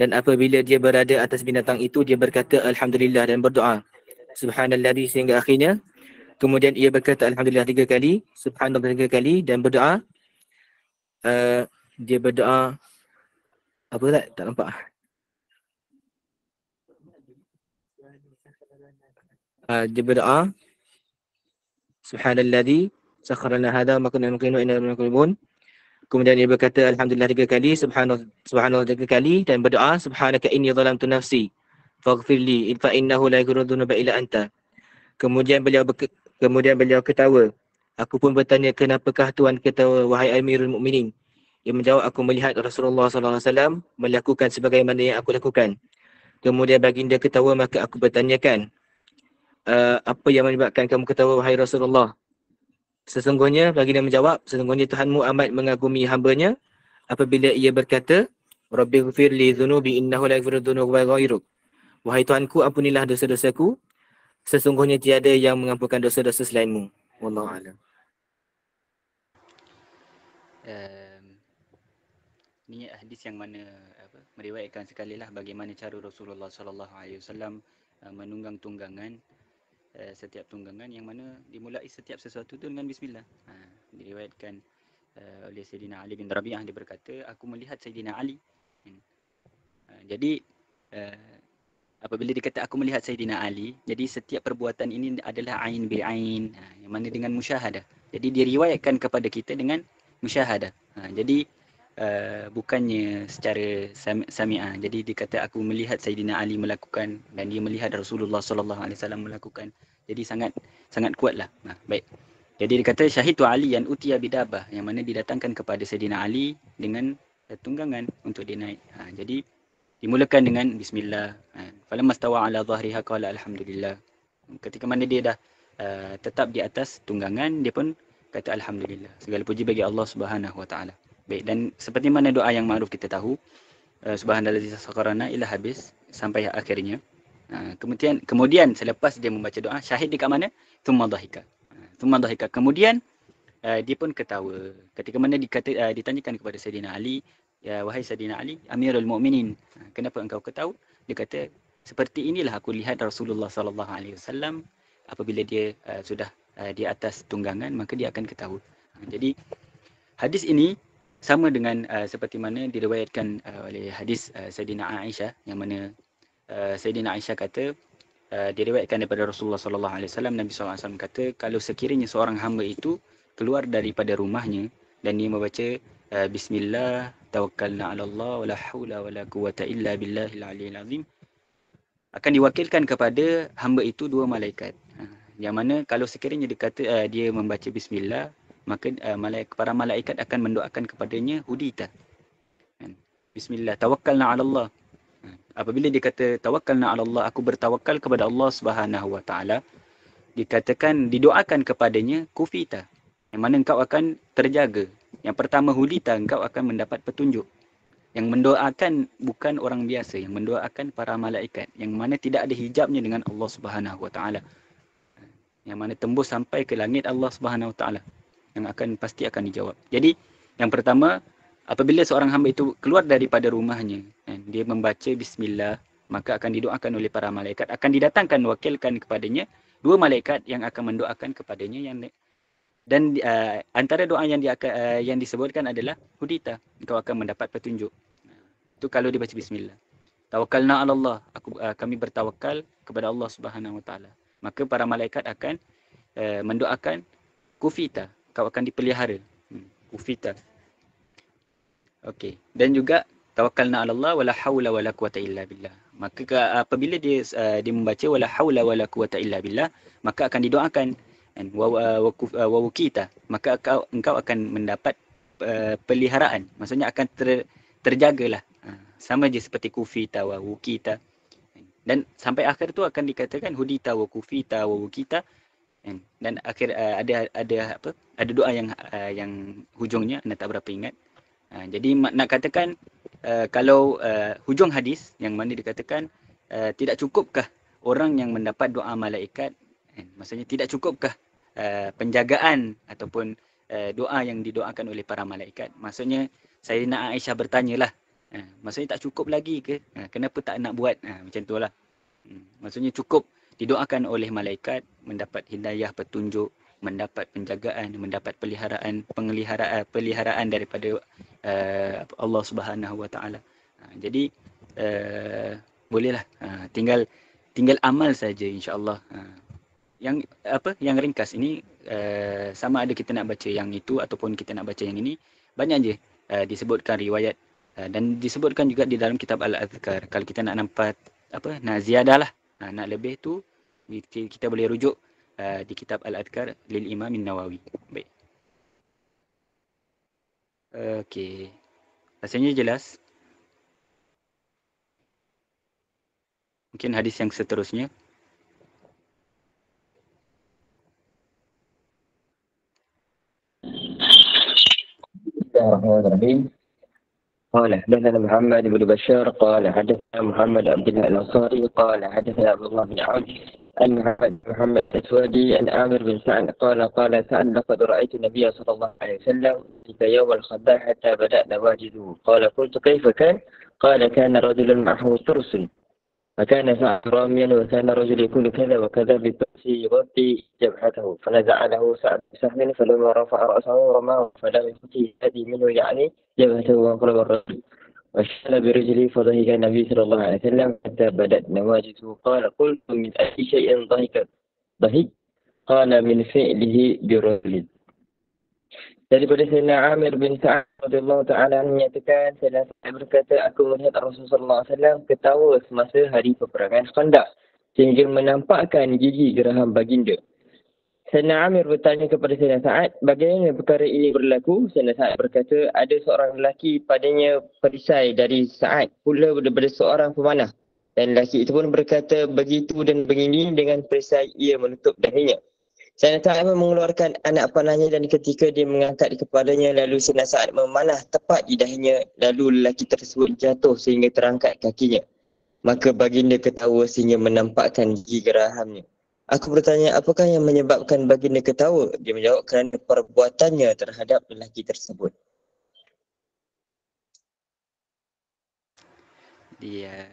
E: Dan apabila dia berada atas binatang itu, dia berkata alhamdulillah dan berdoa subhanalladzi sehingga akhirnya. Kemudian ia berkata alhamdulillah 3 kali, subhanallah 3 kali dan berdoa dia berdoa Apa tak? Tak nampak. Dia berdoa. Subhanalladzi sakharana hadha wa ma kunna nuqinu inna minal. Kemudian dia berkata alhamdulillah 3 kali, subhanallah 3 kali dan berdoa subhanaka inni zalamtu nafsi faghfirli fa innahu la yaghfiru dzunuba illa anta. Kemudian beliau ketawa. Aku pun bertanya, kenapakah Tuhan ketawa wahai Amirul Mukminin? Dia menjawab, aku melihat Rasulullah SAW melakukan sebagaimana yang aku lakukan. Kemudian baginda ketawa, maka aku bertanyakan, apa yang menyebabkan kamu ketawa wahai Rasulullah? Sesungguhnya, baginda menjawab, sesungguhnya Tuhanmu amat mengagumi hambanya apabila ia berkata, Rabbi ghfir li dhunubi innahu la yaghfiru dhunuba ghairuk. Wahai Tuhanku, ampunilah dosa-dosaku. Sesungguhnya tiada yang mengampunkan dosa-dosa selainmu. Wallahu a'lam.
B: Ni hadis yang mana meriwayatkan sekali lah bagaimana cara Rasulullah sallallahu alaihi wasallam menunggang tunggangan, setiap tunggangan yang mana dimulai setiap sesuatu tu dengan bismillah. Diriwayatkan oleh Sayyidina Ali bin Rabi'ah, dia berkata, aku melihat Sayyidina Ali. Jadi apabila dikata aku melihat Sayyidina Ali, jadi setiap perbuatan ini adalah ain bi ain, yang mana dengan musyahadah. Jadi diriwayatkan kepada kita dengan musyahadah. Jadi bukannya secara sami'ah. Jadi dikata aku melihat Sayyidina Ali melakukan dan dia melihat Rasulullah sallallahu alaihi wasallam melakukan. Jadi sangat kuatlah. Baik. Jadi dikata syahidu aliyan utiya bidabah, yang mana didatangkan kepada Sayyidina Ali dengan tunggangan untuk dia naik. Jadi dimulakan dengan bismillah. Falamma stawa ala dhahriha qala alhamdulillah. Ketika mana dia dah tetap di atas tunggangan, dia pun kata alhamdulillah. Segala puji bagi Allah Subhanahu wa taala. Baik, dan seperti mana doa yang ma'ruf kita tahu, subhanallazi sakharana ila habis sampai akhirnya. Kemudian selepas dia membaca doa, syahid dekat mana? Thumma dhahika. Kemudian dia pun ketawa. Ketika mana ditanyakan kepada Sayyidina Ali, ya wahai Sayyidina Ali, Amirul Mukminin, kenapa engkau ketawa? Dia kata, seperti inilah aku lihat Rasulullah sallallahu alaihi wasallam apabila dia sudah di atas tunggangan, maka dia akan ketawa. Jadi hadis ini sama dengan seperti mana diriwayatkan oleh hadis Sayyidina Aisyah, yang mana Sayyidina Aisyah kata, diriwayatkan daripada Rasulullah sallallahu alaihi wasallam, Nabi sallallahu alaihi wasallam kata, kalau sekiranya seorang hamba itu keluar daripada rumahnya dan dia membaca bismillah tawakkalna 'ala Allah wala haula wala quwata illa billahil aliyil azim, akan diwakilkan kepada hamba itu 2 malaikat. Yang mana kalau sekiranya dia membaca bismillah, maka para malaikat akan mendoakan kepadanya hudita. Bismillah tawakkalna 'ala Allah. Apabila dia kata tawakkalna 'ala Allah, aku bertawakal kepada Allah Subhanahu wa taala, dikatakan didoakan kepadanya kufita, yang mana engkau akan terjaga. Yang pertama hudita, engkau akan mendapat petunjuk. Yang mendoakan bukan orang biasa, yang mendoakan para malaikat, yang mana tidak ada hijabnya dengan Allah Subhanahu wa taala. Yang mana tembus sampai ke langit Allah Subhanahu wa taala, yang pasti akan dijawab. Jadi yang pertama, apabila seorang hamba itu keluar daripada rumahnya, dia membaca bismillah, maka akan didoakan oleh para malaikat, akan didatangkan wakilkan kepadanya 2 malaikat yang akan mendoakan kepadanya. Dan antara doa yang disebutkan adalah hudita, engkau akan mendapat petunjuk. Itu kalau dibaca bismillah. Tawakkalna 'ala Allah, kami bertawakal kepada Allah Subhanahu wa taala. Maka para malaikat akan mendoakan kufita, kau akan dipelihara. Kufita. Okey. Dan juga tawakkalna 'ala Allah wala haula wala quwata illa billah. Maka apabila dia membaca wala haula wala quwata illa billah, maka akan didoakan wa wukita, maka engkau akan mendapat peliharaan. Maksudnya akan terjagalah. Sama je seperti kufita wa wukita. Dan sampai akhir tu akan dikatakan hudita wa kufita wa wukita. Dan akhir ada doa yang hujungnya anda tak berapa ingat. Jadi nak katakan kalau hujung hadis yang mana dikatakan tidak cukupkah orang yang mendapat doa malaikat, maksudnya tidak cukupkah penjagaan ataupun doa yang didoakan oleh para malaikat. Maksudnya Sayyidina Aisyah bertanyalah, maksudnya tak cukup lagi ke? Kenapa tak nak buat? Macam tu lah. Maksudnya cukup didoakan oleh malaikat, mendapat hidayah, petunjuk, mendapat penjagaan, mendapat peliharaan daripada Allah Subhanahu wa taala. Jadi bolehlah, tinggal amal saja insya-Allah. Yang ringkas ini sama ada kita nak baca yang itu ataupun kita nak baca yang ini, banyak je disebutkan riwayat dan disebutkan juga di dalam kitab Al-Adhkar. Kalau kita nak nampak nak ziyadah lah, nak lebih tu kita boleh rujuk di kitab Al-Adhkar lil Imam An-Nawawi. Baik. Okey. Rasanya jelas. Mungkin hadis yang seterusnya.
D: Bismillahirrahmanirrahim. قال حدثنا محمد بن بشار قال حدثنا محمد عبد الله الأنصاري قال حدثنا عبد الله بن عون عن محمد الأسودي عن عامر بن سعد قال سعد لقد رأيت النبي صلى الله عليه وسلم في يوم الخندق حتى بدأ نواجذه قال قلت كيف كان؟ قال كان رجل معه ترس فكان سعد راميا وكان رجل يكون كذا وكذا بفأسه يغطي جبهته فنزع له سعد بسهم فلما رفع رأسه رماه فلم يخطي يدي منه يعني جبهته وانقلب الرجل وشال برجله فضحك النبي صلى الله عليه وسلم حتى بدأت نواجذه قال قلت من أي شيء ضحك قال من فعله برجل. Daripada Sayyidina Amir bin Sa'ad radhiyallahu ta'ala menyatakan, Sayyidina Sa'ad berkata, aku melihat Rasulullah SAW ketawa semasa hari peperangan Khandaq sehingga menampakkan gigi geraham baginda. Sayyidina Amir bertanya kepada Sayyidina Sa'ad, bagaimana perkara ini berlaku? Sayyidina Sa'ad berkata, ada seorang lelaki padanya perisai dari Sa'ad pula daripada seorang pemanah. Dan lelaki itu pun berkata begitu dan begini dengan perisai ia menutup dahinya. Sayyidina Sa'ad mengeluarkan anak panahnya dan ketika dia mengangkat kepadanya lalu Sayyidina Sa'ad memanah tepat di dahinya lalu lelaki tersebut jatuh sehingga terangkat kakinya. Maka baginda ketawa sehingga menampakkan gigi gerahamnya. Aku bertanya, apakah yang menyebabkan baginda ketawa? Dia menjawab, kerana perbuatannya terhadap lelaki tersebut.
B: Dia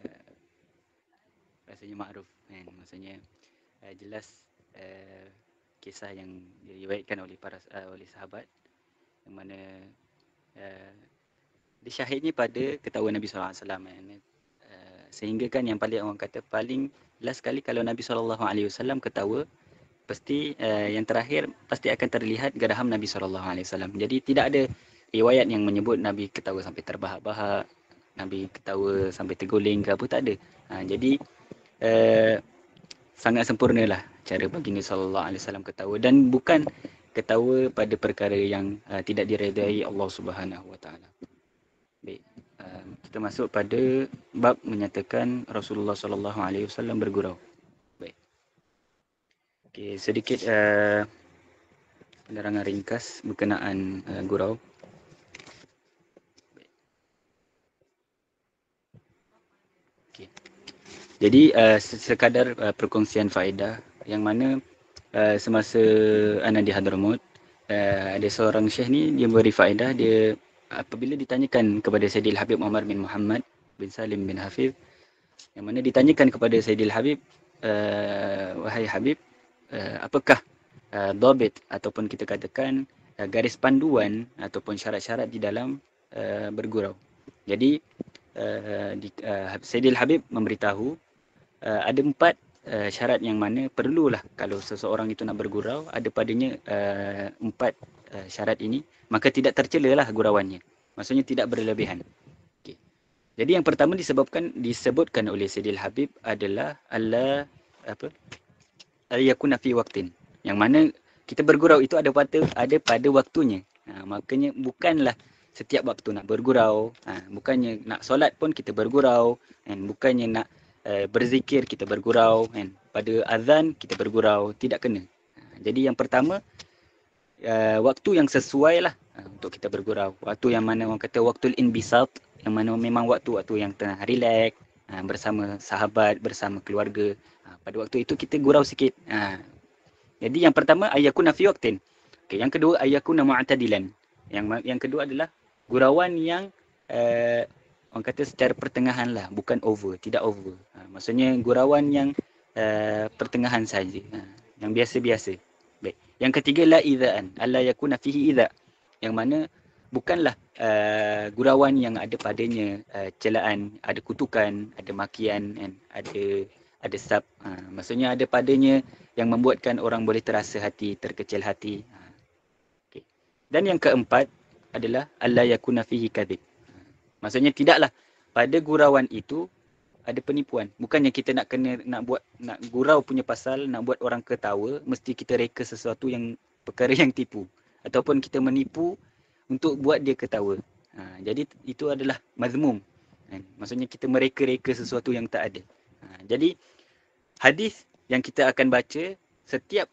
B: rasanya makruf kan, maksudnya jelas kisah yang diriwayatkan oleh oleh sahabat yang mana dia syahidnya pada ketahuan Nabi SAW kan. Sehingga kan yang paling orang kata paling last kali kalau Nabi SAW ketawa, pasti yang terakhir pasti akan terlihat geraham Nabi SAW. Jadi tidak ada riwayat yang menyebut Nabi ketawa sampai terbahak-bahak, Nabi ketawa sampai terguling ke apa, tak ada. Jadi sangat sempurnalah cara baginda SAW ketawa dan bukan ketawa pada perkara yang tidak diredai Allah Subhanahu Wa Taala. Baik, kita masuk pada bab menyatakan Rasulullah SAW bergurau. Baik. Okey, sedikit penerangan ringkas berkenaan gurau. Okey. Jadi sekadar perkongsian faedah yang mana semasa ana di Hadramaut ada seorang syekh ni dia beri faedah. Dia apabila ditanyakan kepada Sayyidil Habib Umar bin Muhammad bin Salim bin Hafiz, yang mana ditanyakan kepada Sayyidil Habib, wahai Habib, apakah dhabit ataupun kita katakan garis panduan ataupun syarat-syarat di dalam bergurau. Jadi Sayyidil Habib memberitahu ada 4 syarat yang mana perlulah kalau seseorang itu nak bergurau, ada padanya 4 syarat ini, maka tidak tercelalah gurauannya. Maksudnya tidak berlebihan. Okay. Jadi yang pertama disebutkan oleh Sayyidil Habib adalah yakuna fi waqtin. Yang mana kita bergurau itu ada pada waktunya. Makanya bukanlah setiap waktu nak bergurau, bukannya nak solat pun kita bergurau, dan bukannya nak berzikir kita bergurau, kan? Pada azan kita bergurau, tidak kena. Jadi yang pertama waktu yang sesuai lah untuk kita bergurau. Waktu yang mana orang kata waktul inbisat, yang mana memang waktu yang tengah relax bersama sahabat, bersama keluarga. Pada waktu itu kita gurau sikit. Jadi yang pertama ayakuna fi waqtin. Okay, yang kedua ayakuna mu'tadilan. Yang kedua adalah gurauan yang orang kata secara pertengahan lah, bukan over, tidak over. Maksudnya gurauan yang pertengahan saja, yang biasa-biasa. Baik. Yang ketiga la idzaan, alla yakuna fihi idza. Yang mana bukanlah gurauan yang ada padanya celaan, ada kutukan, ada makian, kan? Ada sab. Maksudnya ada padanya yang membuatkan orang boleh terasa hati, terkecil hati. Okay. Dan yang keempat adalah alla yakuna fihi kadhib. Maksudnya tidaklah pada gurauan itu ada penipuan. Bukannya kita nak gurau punya pasal, nak buat orang ketawa, mesti kita reka sesuatu yang perkara yang tipu. Ataupun kita menipu untuk buat dia ketawa. Jadi itu adalah mazmum. Maksudnya kita mereka-reka sesuatu yang tak ada. Jadi hadis yang kita akan baca, setiap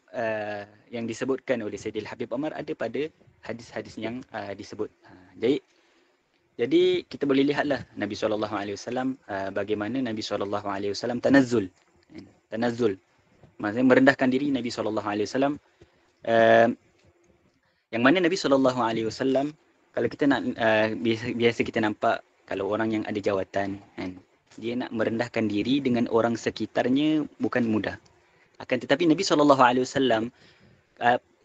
B: yang disebutkan oleh Sayyidil Habib Omar ada pada hadis-hadis yang disebut. Jadi kita boleh lihatlah Nabi SAW bagaimana Nabi SAW tanazzul. Tanazzul. Maksudnya merendahkan diri Nabi SAW. Yang mana Nabi SAW, kalau kita nak, biasa kita nampak kalau orang yang ada jawatan, kan, dia nak merendahkan diri dengan orang sekitarnya bukan mudah. Akan tetapi Nabi SAW,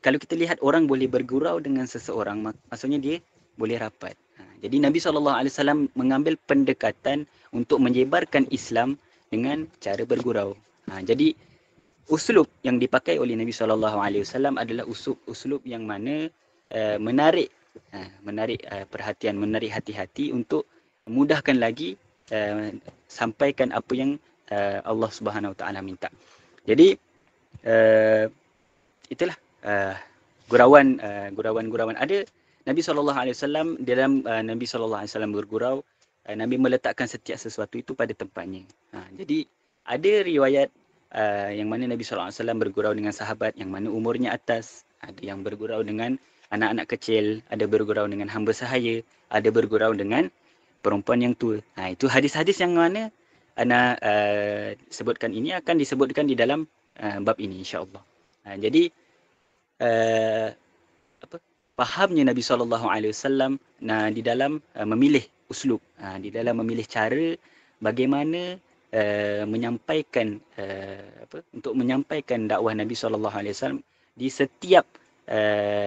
B: kalau kita lihat orang boleh bergurau dengan seseorang, maksudnya dia boleh rapat. Jadi Nabi SAW mengambil pendekatan untuk menyebarkan Islam dengan cara bergurau. Jadi uslub yang dipakai oleh Nabi SAW adalah uslub yang mana menarik perhatian, menarik hati-hati untuk memudahkan lagi sampaikan apa yang Allah Subhanahu Wa Taala minta. Jadi itulah gurauan. Ada Nabi SAW dalam Nabi SAW bergurau, Nabi meletakkan setiap sesuatu itu pada tempatnya. Jadi ada riwayat yang mana Nabi SAW bergurau dengan sahabat yang mana umurnya atas, ada yang bergurau dengan anak-anak kecil, ada bergurau dengan hamba sahaya, ada bergurau dengan perempuan yang tua. Itu hadis-hadis yang mana ana sebutkan ini akan disebutkan di dalam bab ini insya-Allah. Jadi fahamnya Nabi SAW di dalam memilih uslub, di dalam memilih cara bagaimana menyampaikan untuk menyampaikan dakwah Nabi SAW di setiap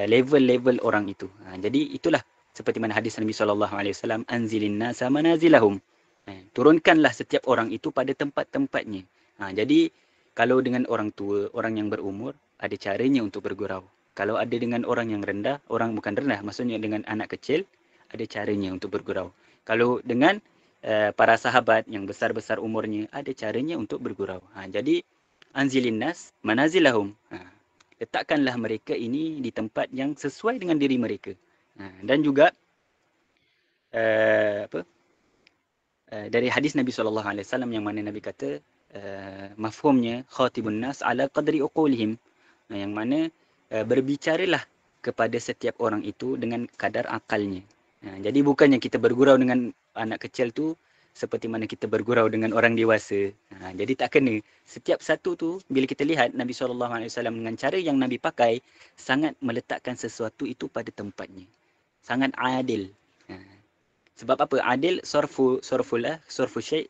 B: level-level orang itu. Jadi itulah seperti mana hadis Nabi SAW, anzilin nasa manazilahum. Turunkanlah setiap orang itu pada tempat-tempatnya. Jadi kalau dengan orang tua, orang yang berumur, ada caranya untuk bergurau. Kalau ada dengan orang yang rendah, orang bukan rendah, maksudnya dengan anak kecil, ada caranya untuk bergurau. Kalau dengan para sahabat yang besar-besar umurnya, ada caranya untuk bergurau. Jadi, anzilin nas manazilahum. Letakkanlah mereka ini di tempat yang sesuai dengan diri mereka. Dan juga, dari hadis Nabi SAW yang mana Nabi kata, mafhumnya, khatibun nas ala qadri uqulihim. Yang mana, berbicaralah kepada setiap orang itu dengan kadar akalnya. Jadi bukannya kita bergurau dengan anak kecil tu seperti mana kita bergurau dengan orang dewasa. Jadi tak kena. Setiap satu tu bila kita lihat Nabi SAW dengan cara yang Nabi pakai sangat meletakkan sesuatu itu pada tempatnya. Sangat adil. Sebab apa? Adil sorfu syai'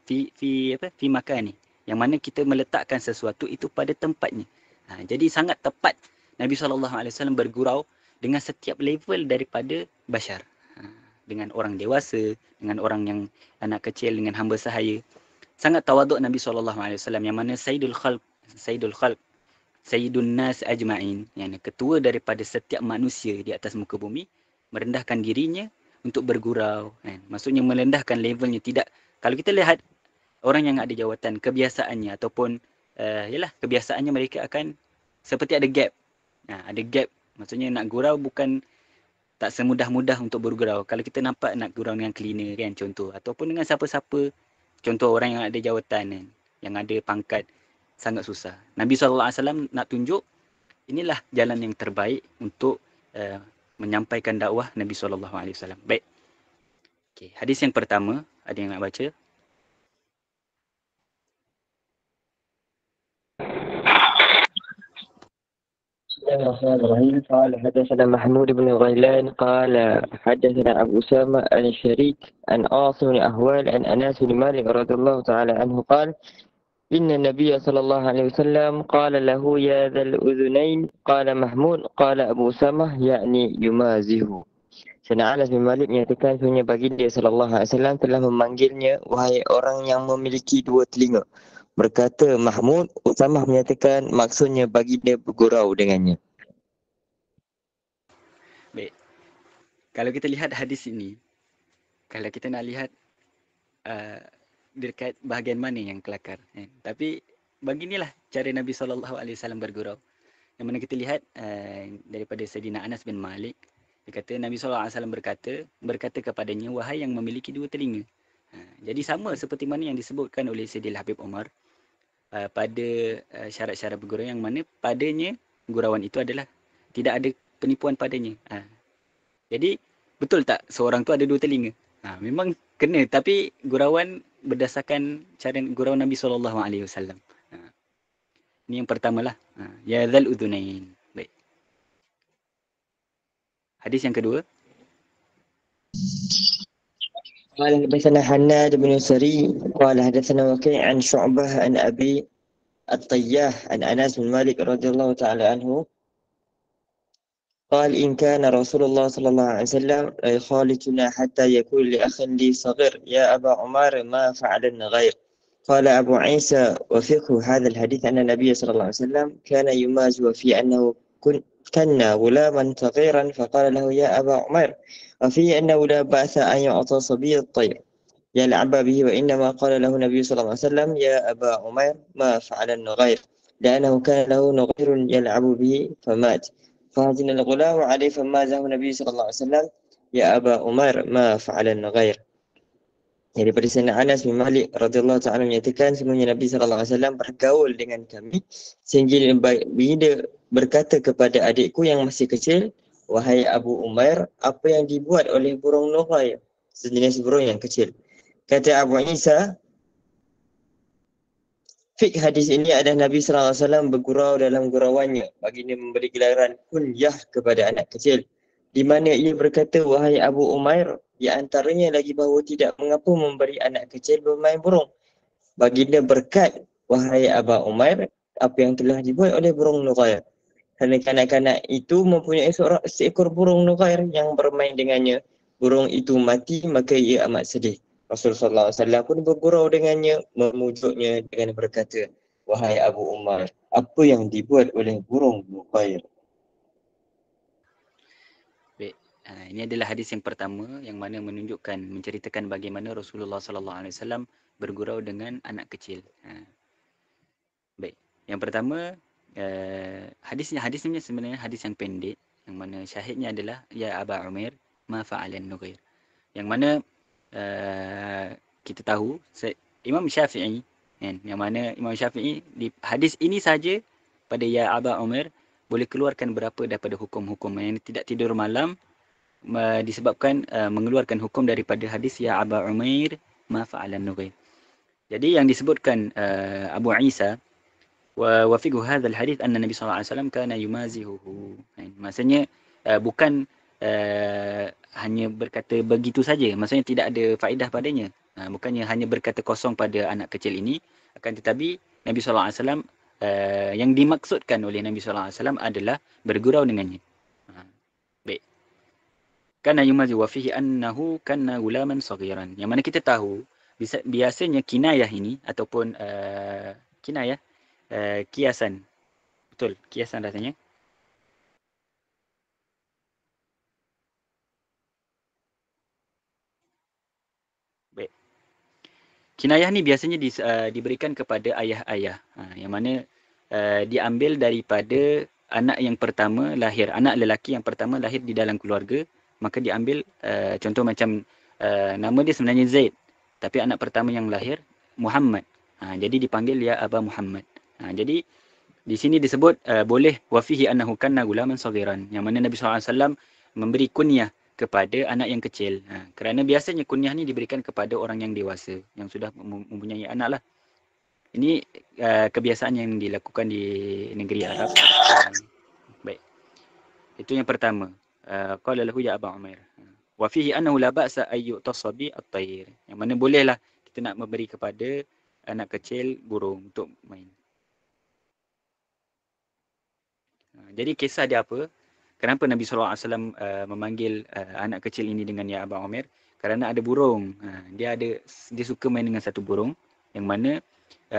B: fi makani. Yang mana kita meletakkan sesuatu itu pada tempatnya. Jadi sangat tepat Nabi SAW bergurau dengan setiap level daripada bashar. Dengan orang dewasa, dengan orang yang anak kecil, dengan hamba sahaya. Sangat tawaduk Nabi SAW yang mana Sayyidul Khalq, Sayyidun Nas Ajma'in, yang ketua daripada setiap manusia di atas muka bumi, merendahkan dirinya untuk bergurau. Maksudnya merendahkan levelnya. Tidak, kalau kita lihat orang yang ada jawatan, kebiasaannya ataupun kebiasaannya mereka akan seperti ada gap. Ada gap. Maksudnya nak gurau bukan tak semudah-mudah untuk bergurau. Kalau kita nampak nak gurau dengan cleaner kan, contoh. Ataupun dengan siapa-siapa. Contoh orang yang ada jawatan kan, yang ada pangkat, sangat susah. Nabi SAW nak tunjuk, inilah jalan yang terbaik untuk menyampaikan dakwah Nabi SAW. Baik. Okay, hadis yang pertama, ada yang nak baca?
D: Bismillahirrahmanirrahim. Qala hadatsana Mahmud bin Ghailan qala hadatsana Abu Usama al-Sharik an Asim bin Ahwal an Anas bin Malik radhiyallahu ta'ala anhu qala inna Nabiyya sallallahu alaihi wasallam qala lahu ya dhal udhunain qala Mahmud qala Abu Usama yakni yumazihu. Sayyidina Anas bin Malik menyatakan sesungguhnya baginda SAW telah memanggilnya, wahai orang yang memiliki dua telinga. Berkata Mahmud, Usamah menyatakan maksudnya baginda bergurau dengannya.
B: Baik. Kalau kita lihat hadis ini, kalau kita nak lihat dekat bahagian mana yang kelakar. Tapi beginilah cara Nabi SAW bergurau. Yang mana kita lihat daripada Sayyidina Anas bin Malik, dia kata Nabi SAW berkata kepadanya, wahai yang memiliki dua telinga. Jadi sama seperti mana yang disebutkan oleh Sayyidina Habib Umar pada syarat-syarat bergurau, yang mana padanya gurauan itu adalah tidak ada penipuan padanya. Jadi betul tak seorang tu ada dua telinga? Memang kena, tapi gurauan berdasarkan cara gurau Nabi SAW. Ini yang pertamalah. Ya dzal udhunain. Baik. Hadis yang kedua.
D: قال حدثنا حناد بن سري قال حدثنا وكيع عن شعبة عن أبي الطياح عن أنس بن مالك رضي الله تعالى عنه قال إن كان رسول الله صلى الله عليه وسلم يخالطنا حتى يقول لأخ لي صغير يا أبا عمر ما فعلنا غير. قال أبو عيسى وفقه هذا الحديث أن النبي صلى الله عليه وسلم كان يمازح في أنه كنا غلاما صغيرا فقال له يا أبا عمر وفيه أنه لا بأس أن يعطى صبي الطير يلعب به وإنما قال له النبي صلى الله عليه وسلم يا أبا عمر ما فعل النغير لأنه كان له نغير يلعب به فمات فهزن الغلام عليه فمازه النبي صلى الله عليه وسلم يا أبا عمر ما فعل النغير. Daripada Sayyidina Anas bin Malik radhiyallahu ta'ala menyatakan sebenarnya Nabi SAW bergaul dengan kami sehingga bila berkata kepada adikku yang masih kecil, wahai Abu Umair, apa yang dibuat oleh burung nughair, sejenis burung yang kecil. Kata Abu Isa, fik hadis ini adalah Nabi SAW bergurau dalam gurauannya baginda memberi gelaran kunyah kepada anak kecil, di mana ia berkata, wahai Abu Umair, di antaranya lagi bahawa tidak mengapa memberi anak kecil bermain burung. Baginda berkat, wahai Abu Umair, apa yang telah dibuat oleh burung nughair. Kerana kanak-kanak itu mempunyai seekor burung nughair yang bermain dengannya. Burung itu mati, maka ia amat sedih. Rasulullah SAW pun bergurau dengannya, memujuknya dengan berkata, wahai Abu Umar, apa yang dibuat oleh burung nughair?
B: Baik. Ini adalah hadis yang pertama yang mana menceritakan bagaimana Rasulullah SAW bergurau dengan anak kecil. Baik. Yang pertama, hadisnya sebenarnya hadis yang pendek, yang mana syahidnya adalah ya Aba Umair ma fa'alan nughair. Yang mana kita tahu Imam Syafi'i, yang mana Imam Syafi'i di hadis ini saja pada ya Aba Umair boleh keluarkan berapa daripada hukum-hukum yang tidak tidur malam disebabkan mengeluarkan hukum daripada hadis ya Aba Umair ma fa'alan nughair. Jadi yang disebutkan Abu Isa wa fiqhu hadzal hadis anna Nabi sallallahu alaihi wasallam kana yumazihuhu. Maksudnya bukan hanya berkata begitu saja, maksudnya tidak ada faedah padanya. Bukannya hanya berkata kosong pada anak kecil ini, akan tetapi Nabi sallallahu alaihi wasallam yang dimaksudkan oleh Nabi sallallahu alaihi wasallam adalah bergurau dengannya. Baik. Kana yumazi wa fihi annahu kana gulaman saghiran. Yang mana kita tahu biasanya kinayah ini ataupun kinayah kiasan. Betul, kiasan rasanya. Baik. Kinayah ni biasanya diberikan kepada ayah-ayah. Yang mana diambil daripada anak yang pertama lahir, anak lelaki yang pertama lahir di dalam keluarga, maka diambil contoh macam nama dia sebenarnya Zaid, tapi anak pertama yang lahir Muhammad. Jadi dipanggil ya Aba Muhammad. Jadi di sini disebut boleh wafihi annahu kana gulaman saghiran, yang mana Nabi SAW memberi kunyah kepada anak yang kecil. Kerana biasanya kunyah ni diberikan kepada orang yang dewasa yang sudah mempunyai anak lah. Ini kebiasaan yang dilakukan di negeri Arab. Baik. Itu yang pertama. Qala lahu ya Aba Umair. Wa fihi annahu la ba'sa ay yu'tasabi at-tayr. Yang mana bolehlah kita nak memberi kepada anak kecil burung untuk main. Jadi kisah dia apa? kenapa Nabi SAW memanggil anak kecil ini dengan Ya Aba Umair? Kerana ada burung. Dia suka main dengan satu burung yang mana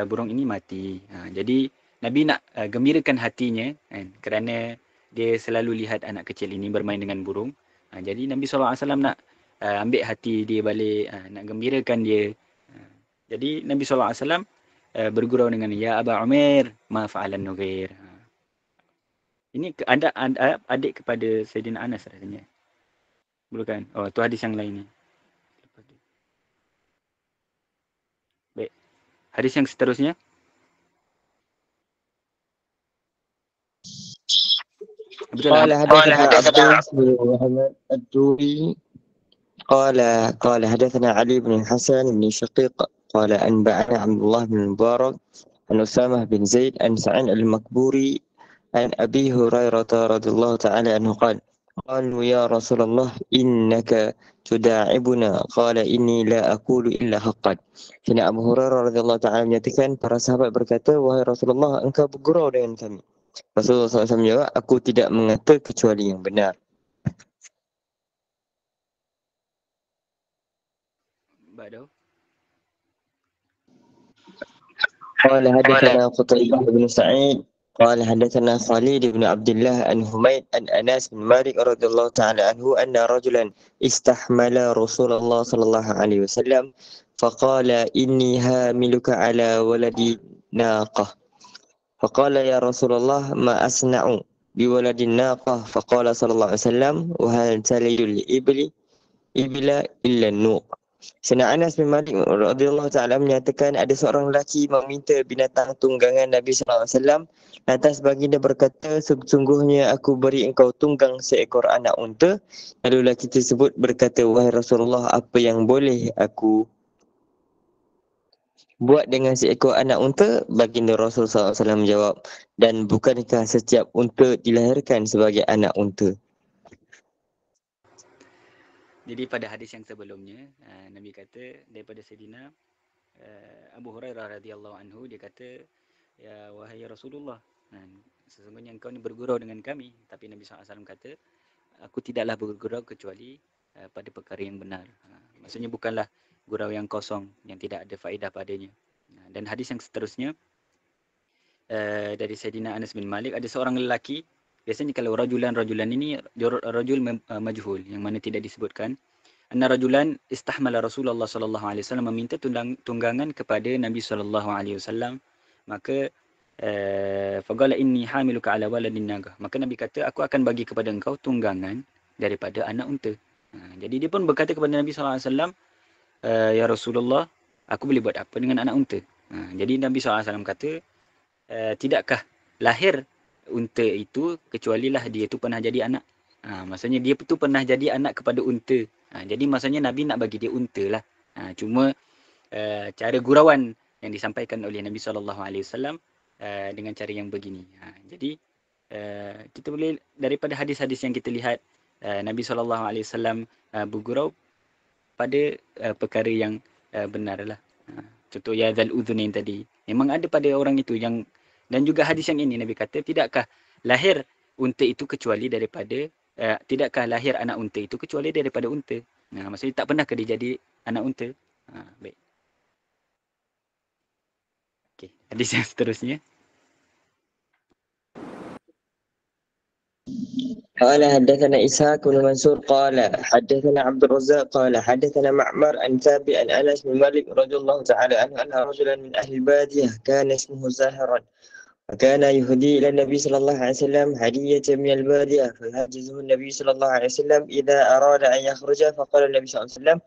B: burung ini mati. Jadi Nabi nak gembirakan hatinya kan, kerana dia selalu lihat anak kecil ini bermain dengan burung. Jadi Nabi SAW nak ambil hati dia balik, nak gembirakan dia. Jadi Nabi SAW bergurau dengan Ya Aba Umair, ma fa'alan Nughair. Ini ada adik kepada Sayyidina Anas rasanya. Bukan? Oh, tu hadis yang lain ni. Baik. Hadis yang seterusnya.
D: قال حدثنا عبد بن محمد الدوري قال حدثنا علي بن الحسن بن شقيق قال أنبأنا عبد الله بن المبارك عن أسامة بن زيد عن سعيد المقبوري عن أبي هريرة رضي الله تعالى عنه قال قالوا يا رسول الله إنك تداعبنا قال إني لا أقول إلا حقا. Kini Abu Hurairah radhiyallahu ta'ala menyatakan, para sahabat berkata, wahai Rasulullah, engkau bergurau dengan kami. Rasulullah SAW menjawab, aku tidak mengata kecuali yang benar.
B: Ba'dahu.
D: قال حدثنا قتيبة بن سعيد قال حدثنا خالد بن عبد الله عن حميد عن أنس بن مالك رضي الله تعالى عنه أن رجلا استحمل رسول الله صلى الله عليه وسلم فقال إني هاملك على ولد ناقة فقال يا رسول الله ما أصنع بولد الناقة فقال صلى الله عليه وسلم وهل تلد الإبل إلا النوق. Sayyidina Anas bin Malik radhiyallahu ta'ala menyatakan ada seorang lelaki meminta binatang tunggangan Nabi sallallahu alaihi wasallam. Lantas baginda berkata, sesungguhnya aku beri engkau tunggang seekor anak unta. Lalu lelaki tersebut berkata, wahai Rasulullah, apa yang boleh aku buat dengan seekor anak unta? Baginda Rasul sallallahu alaihi wasallam menjawab, dan bukankah setiap unta dilahirkan sebagai anak unta?
B: Jadi pada hadis yang sebelumnya, Nabi kata daripada Sayyidina Abu Hurairah radhiyallahu anhu, dia kata, ya wahai Rasulullah, sesungguhnya engkau ni bergurau dengan kami. Tapi Nabi SAW kata, aku tidaklah bergurau kecuali pada perkara yang benar. Maksudnya bukanlah gurau yang kosong, yang tidak ada faedah padanya. Dan hadis yang seterusnya, dari Sayyidina Anas bin Malik, ada seorang lelaki. Biasanya kalau rajulan ini rajul majhul, yang mana tidak disebutkan. Anna rajulan istahmala Rasulullah sallallahu alaihi wasallam, meminta tunggangan kepada Nabi sallallahu alaihi wasallam. Maka faqala inni hamiluka ala waladin nagah. Maka Nabi kata, aku akan bagi kepada engkau tunggangan daripada anak unta. Jadi dia pun berkata kepada Nabi sallallahu alaihi wasallam, ya Rasulullah, aku boleh buat apa dengan anak unta? Jadi Nabi sallallahu alaihi wasallam kata, tidakkah lahir unta itu kecualilah dia tu pernah jadi anak. Maksudnya dia tu pernah jadi anak kepada unta. Jadi maksudnya Nabi nak bagi dia unta lah. Cuma cara gurauan yang disampaikan oleh Nabi SAW dengan cara yang begini. Jadi kita boleh daripada hadis-hadis yang kita lihat, Nabi SAW bergurau pada perkara yang benar lah. Contoh ya dzal udhunain tadi, memang ada pada orang itu yang. Dan juga hadis yang ini Nabi kata, tidakkah lahir unta itu kecuali daripada tidakkah lahir anak unta itu kecuali daripada unta. Maksudnya tak pernah ke dia jadi anak unta. Baik. Okey, hadis yang seterusnya.
D: قال حدثنا إسحاق بن منصور قال حدثنا عبد الرزاق قال حدثنا معمر عن ثابت عن أنس بن مالك رضي الله تعالى عنه أن رجلا من أهل البادية كان اسمه زاهرا وكان يهدي إلى النبي صلى الله عليه وسلم هدية من البادية فيحجزه النبي صلى الله عليه وسلم إذا أراد أن يخرج فقال النبي صلى الله عليه وسلم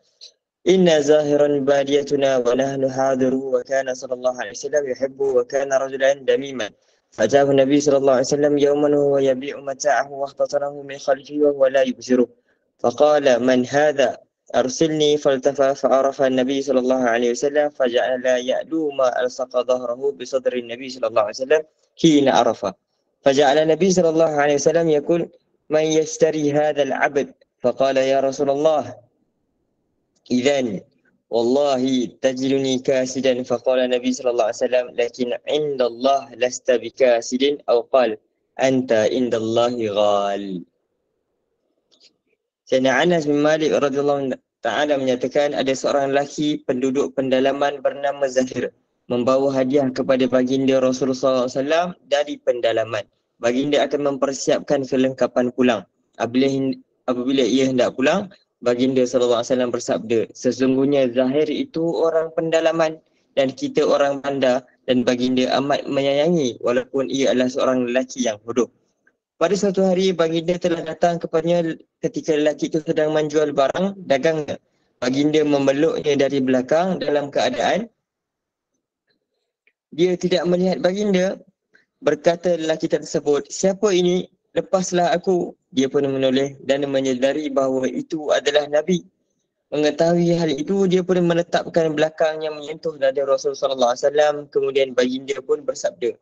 D: إن زاهرا باديتنا ونحن حاضره وكان صلى الله عليه وسلم يحبه وكان رجلا دميما فجاءه النبي صلى الله عليه وسلم يوما وهو يبيع متاعه واختصره من خلفه وهو لا يبصره فقال من هذا أرسلني فالتفى فعرف النبي صلى الله عليه وسلم فجعل لا يألو ما ألصق ظهره بصدر النبي صلى الله عليه وسلم حين عرفه فجعل النبي صلى الله عليه وسلم يقول من يشتري هذا العبد فقال يا رسول الله إذن والله تجدني كاسدا فقال النبي صلى الله عليه وسلم لكن عند الله لست بكاسد أو قال أنت عند الله غال. Sayyidina Anas bin Malik radhiyallahu ta'ala menyatakan ada seorang lelaki penduduk pendalaman bernama Zahir membawa hadiah kepada baginda Rasulullah SAW dari pendalaman. Baginda akan mempersiapkan kelengkapan pulang. Apabila ia hendak pulang, baginda SAW bersabda, sesungguhnya Zahir itu orang pendalaman dan kita orang bandar, dan baginda amat menyayangi walaupun ia adalah seorang lelaki yang bodoh. Pada suatu hari, baginda telah datang kepadanya ketika lelaki itu sedang menjual barang dagangnya. Baginda memeluknya dari belakang dalam keadaan dia tidak melihat baginda. Berkata lelaki tersebut, siapa ini? Lepaslah aku. Dia pun menoleh dan menyedari bahawa itu adalah Nabi. Mengetahui hal itu, dia pun menetapkan belakangnya menyentuh dada Rasulullah SAW. Kemudian baginda pun bersabda,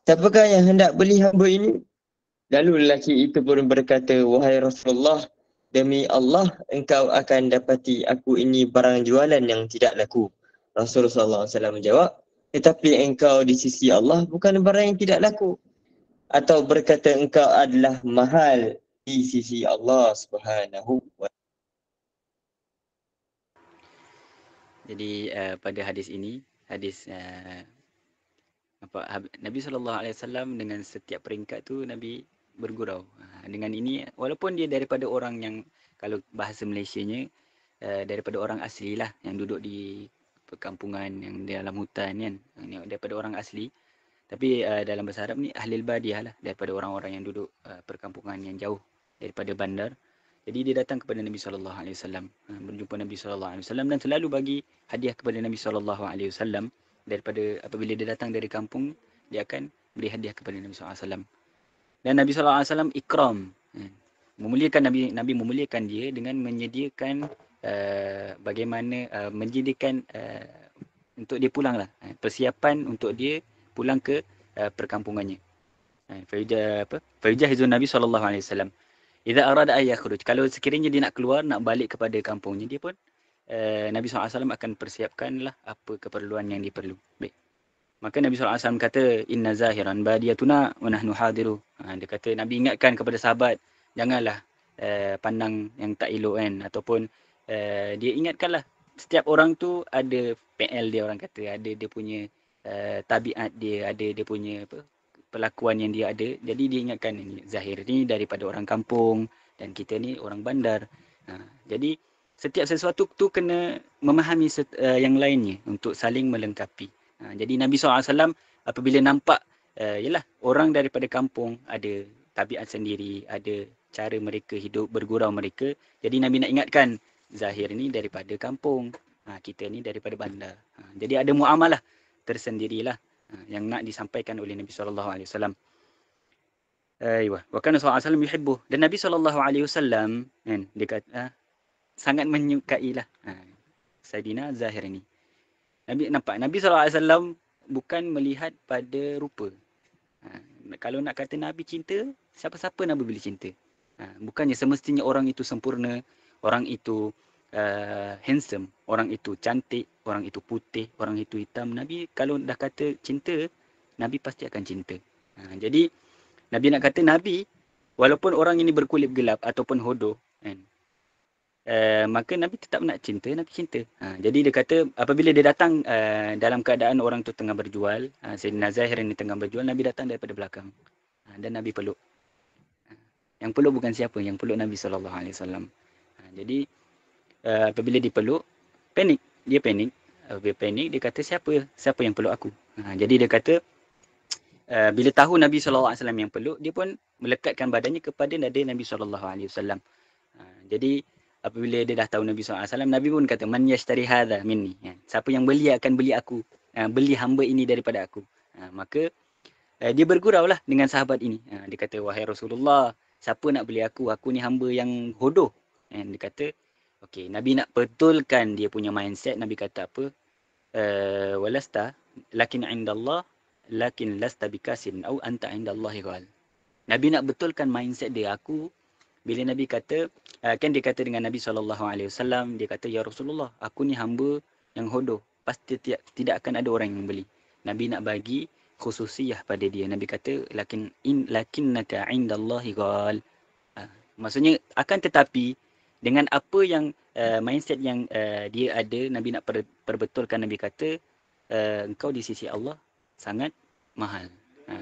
D: siapakah yang hendak beli hamba ini? Lalu lelaki itu pun berkata, wahai Rasulullah, demi Allah engkau akan dapati aku ini barang jualan yang tidak laku. Rasulullah SAW menjawab, tetapi engkau di sisi Allah bukan barang yang tidak laku. Atau berkata engkau adalah mahal di sisi Allah Subhanahu wa Ta'ala.
B: Jadi pada hadis ini, hadis Nabi SAW dengan setiap peringkat tu Nabi bergurau. Dengan ini, walaupun dia daripada orang yang, kalau bahasa Malaysianya, daripada orang asli lah, yang duduk di perkampungan, yang di dalam hutan kan, daripada orang asli. Tapi dalam bahasa Arab ni, ahlil badiah lah, daripada orang-orang yang duduk perkampungan yang jauh daripada bandar. Jadi dia datang kepada Nabi SAW, berjumpa Nabi SAW dan selalu bagi hadiah kepada Nabi SAW. Daripada apabila dia datang dari kampung, dia akan beri hadiah kepada Nabi SAW. Dan Nabi SAW ikram, memuliakan Nabi memuliakan dia dengan menyediakan bagaimana menyediakan untuk dia pulang lah, persiapan untuk dia pulang ke perkampungannya. Fayujahizun Nabi SAW. Idza arada ay yakhruj, kalau sekiranya dia nak keluar, nak balik kepada kampungnya, dia pun Nabi SAW akan persiapkanlah apa keperluan yang diperlu. Baik. Maka Nabi SAW kata, inna zahiran badiyatuna wa nahnu hadiru. Dia kata, Nabi ingatkan kepada sahabat, janganlah pandang yang tak elok kan. Ataupun dia ingatkanlah, setiap orang tu ada PL dia, orang kata. Ada dia punya tabiat dia, ada dia punya perlakuan yang dia ada. Jadi dia ingatkan, ini Zahir ni daripada orang kampung dan kita ni orang bandar. Jadi setiap sesuatu tu kena memahami yang lainnya untuk saling melengkapi. Jadi Nabi SAW apabila nampak yalah, orang daripada kampung ada tabiat sendiri, ada cara mereka hidup, bergurau mereka. Jadi Nabi nak ingatkan, Zahir ni daripada kampung, kita ni daripada bandar. Jadi ada muamalah tersendirilah yang nak disampaikan oleh Nabi SAW. Wa kana SAW yuhibbu, dan Nabi SAW kan, dia kata sangat menyukailah Saidina Zahir ni. Nabi nampak, Nabi SAW bukan melihat pada rupa. Kalau nak kata Nabi cinta, siapa-siapa Nabi boleh cinta. Bukannya semestinya orang itu sempurna, orang itu handsome, orang itu cantik, orang itu putih, orang itu hitam. Nabi kalau dah kata cinta, Nabi pasti akan cinta. Jadi Nabi nak kata Nabi, walaupun orang ini berkulit gelap ataupun hodoh kan, maka Nabi tetap nak cinta, Nabi cinta. Jadi dia kata apabila dia datang dalam keadaan orang tu tengah berjual, Sayyidina Zahir ni tengah berjual, Nabi datang daripada belakang dan Nabi peluk. Yang peluk bukan siapa, yang peluk Nabi SAW. Jadi apabila dipeluk, dia panik. Apabila panik, dia kata siapa yang peluk aku. Jadi dia kata bila tahu Nabi SAW yang peluk, dia pun melekatkan badannya kepada dada Nabi SAW. Jadi apabila dia dah tahu Nabi SAW, Nabi pun kata, man yashtari hadha minni. Siapa yang beli akan beli aku. Beli hamba ini daripada aku. Maka dia bergurau lah dengan sahabat ini. Dia kata, wahai Rasulullah, siapa nak beli aku? Aku ni hamba yang hodoh. Dia kata, okey, Nabi nak betulkan dia punya mindset. Nabi kata apa? Walasta, lakin indallah, lakin lasta bikasin, au anta indallahi ghal. Nabi nak betulkan mindset dia. Aku, bila Nabi kata, kan dia kata dengan Nabi SAW, dia kata, ya Rasulullah, aku ni hamba yang hodoh. Pasti tidak akan ada orang yang beli. Nabi nak bagi khususiyah pada dia. Nabi kata, lakinnaka indallahi ghal. Maksudnya, akan tetapi, dengan apa yang mindset yang dia ada, Nabi nak perbetulkan. Nabi kata engkau di sisi Allah sangat mahal.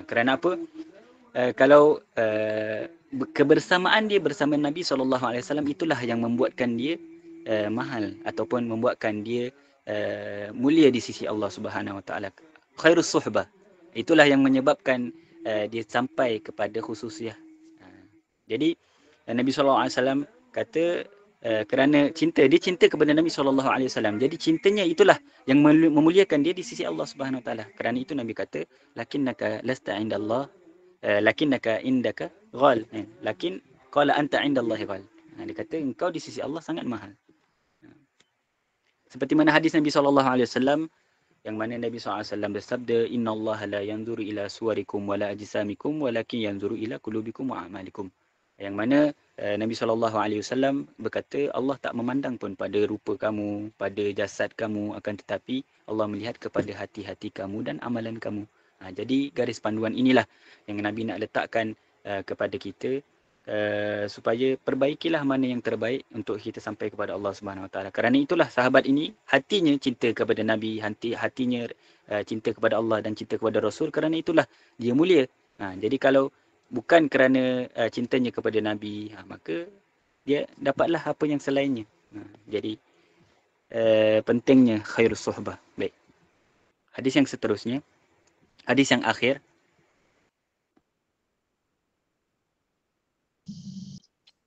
B: Kerana apa? Kalau kebersamaan dia bersama Nabi SAW itulah yang membuatkan dia mahal ataupun membuatkan dia mulia di sisi Allah Subhanahu Wa Taala. Khairus suhbah, itulah yang menyebabkan dia sampai kepada khususiah. Jadi Nabi SAW kata kerana cinta, dia cinta kepada Nabi SAW. Jadi cintanya itulah yang memuliakan dia di sisi Allah Subhanahu Wa Taala. Kerana itu Nabi kata lakinnaka lasta indallah lakinnaka indaka ghal. Lakin qala anta indallahi ghal. Dia kata engkau di sisi Allah sangat mahal. Seperti mana hadis Nabi SAW yang mana Nabi SAW bersabda, innallaha la yanzuru ila suwarikum wala ajsamikum walakin yanzuru ila qulubikum wa a'malikum. Yang mana Nabi SAW berkata Allah tak memandang pun pada rupa kamu, pada jasad kamu, akan tetapi Allah melihat kepada hati-hati kamu dan amalan kamu. Jadi garis panduan inilah yang Nabi nak letakkan kepada kita supaya perbaikilah mana yang terbaik untuk kita sampai kepada Allah Subhanahu Wa Taala. Kerana itulah sahabat ini hatinya cinta kepada Nabi, hatinya cinta kepada Allah dan cinta kepada Rasul. Kerana itulah dia mulia. Jadi kalau bukan kerana cintanya kepada Nabi, maka dia dapatlah apa yang selainnya. Jadi pentingnya khairus suhbah. Baik. Hadis yang seterusnya, hadis yang akhir.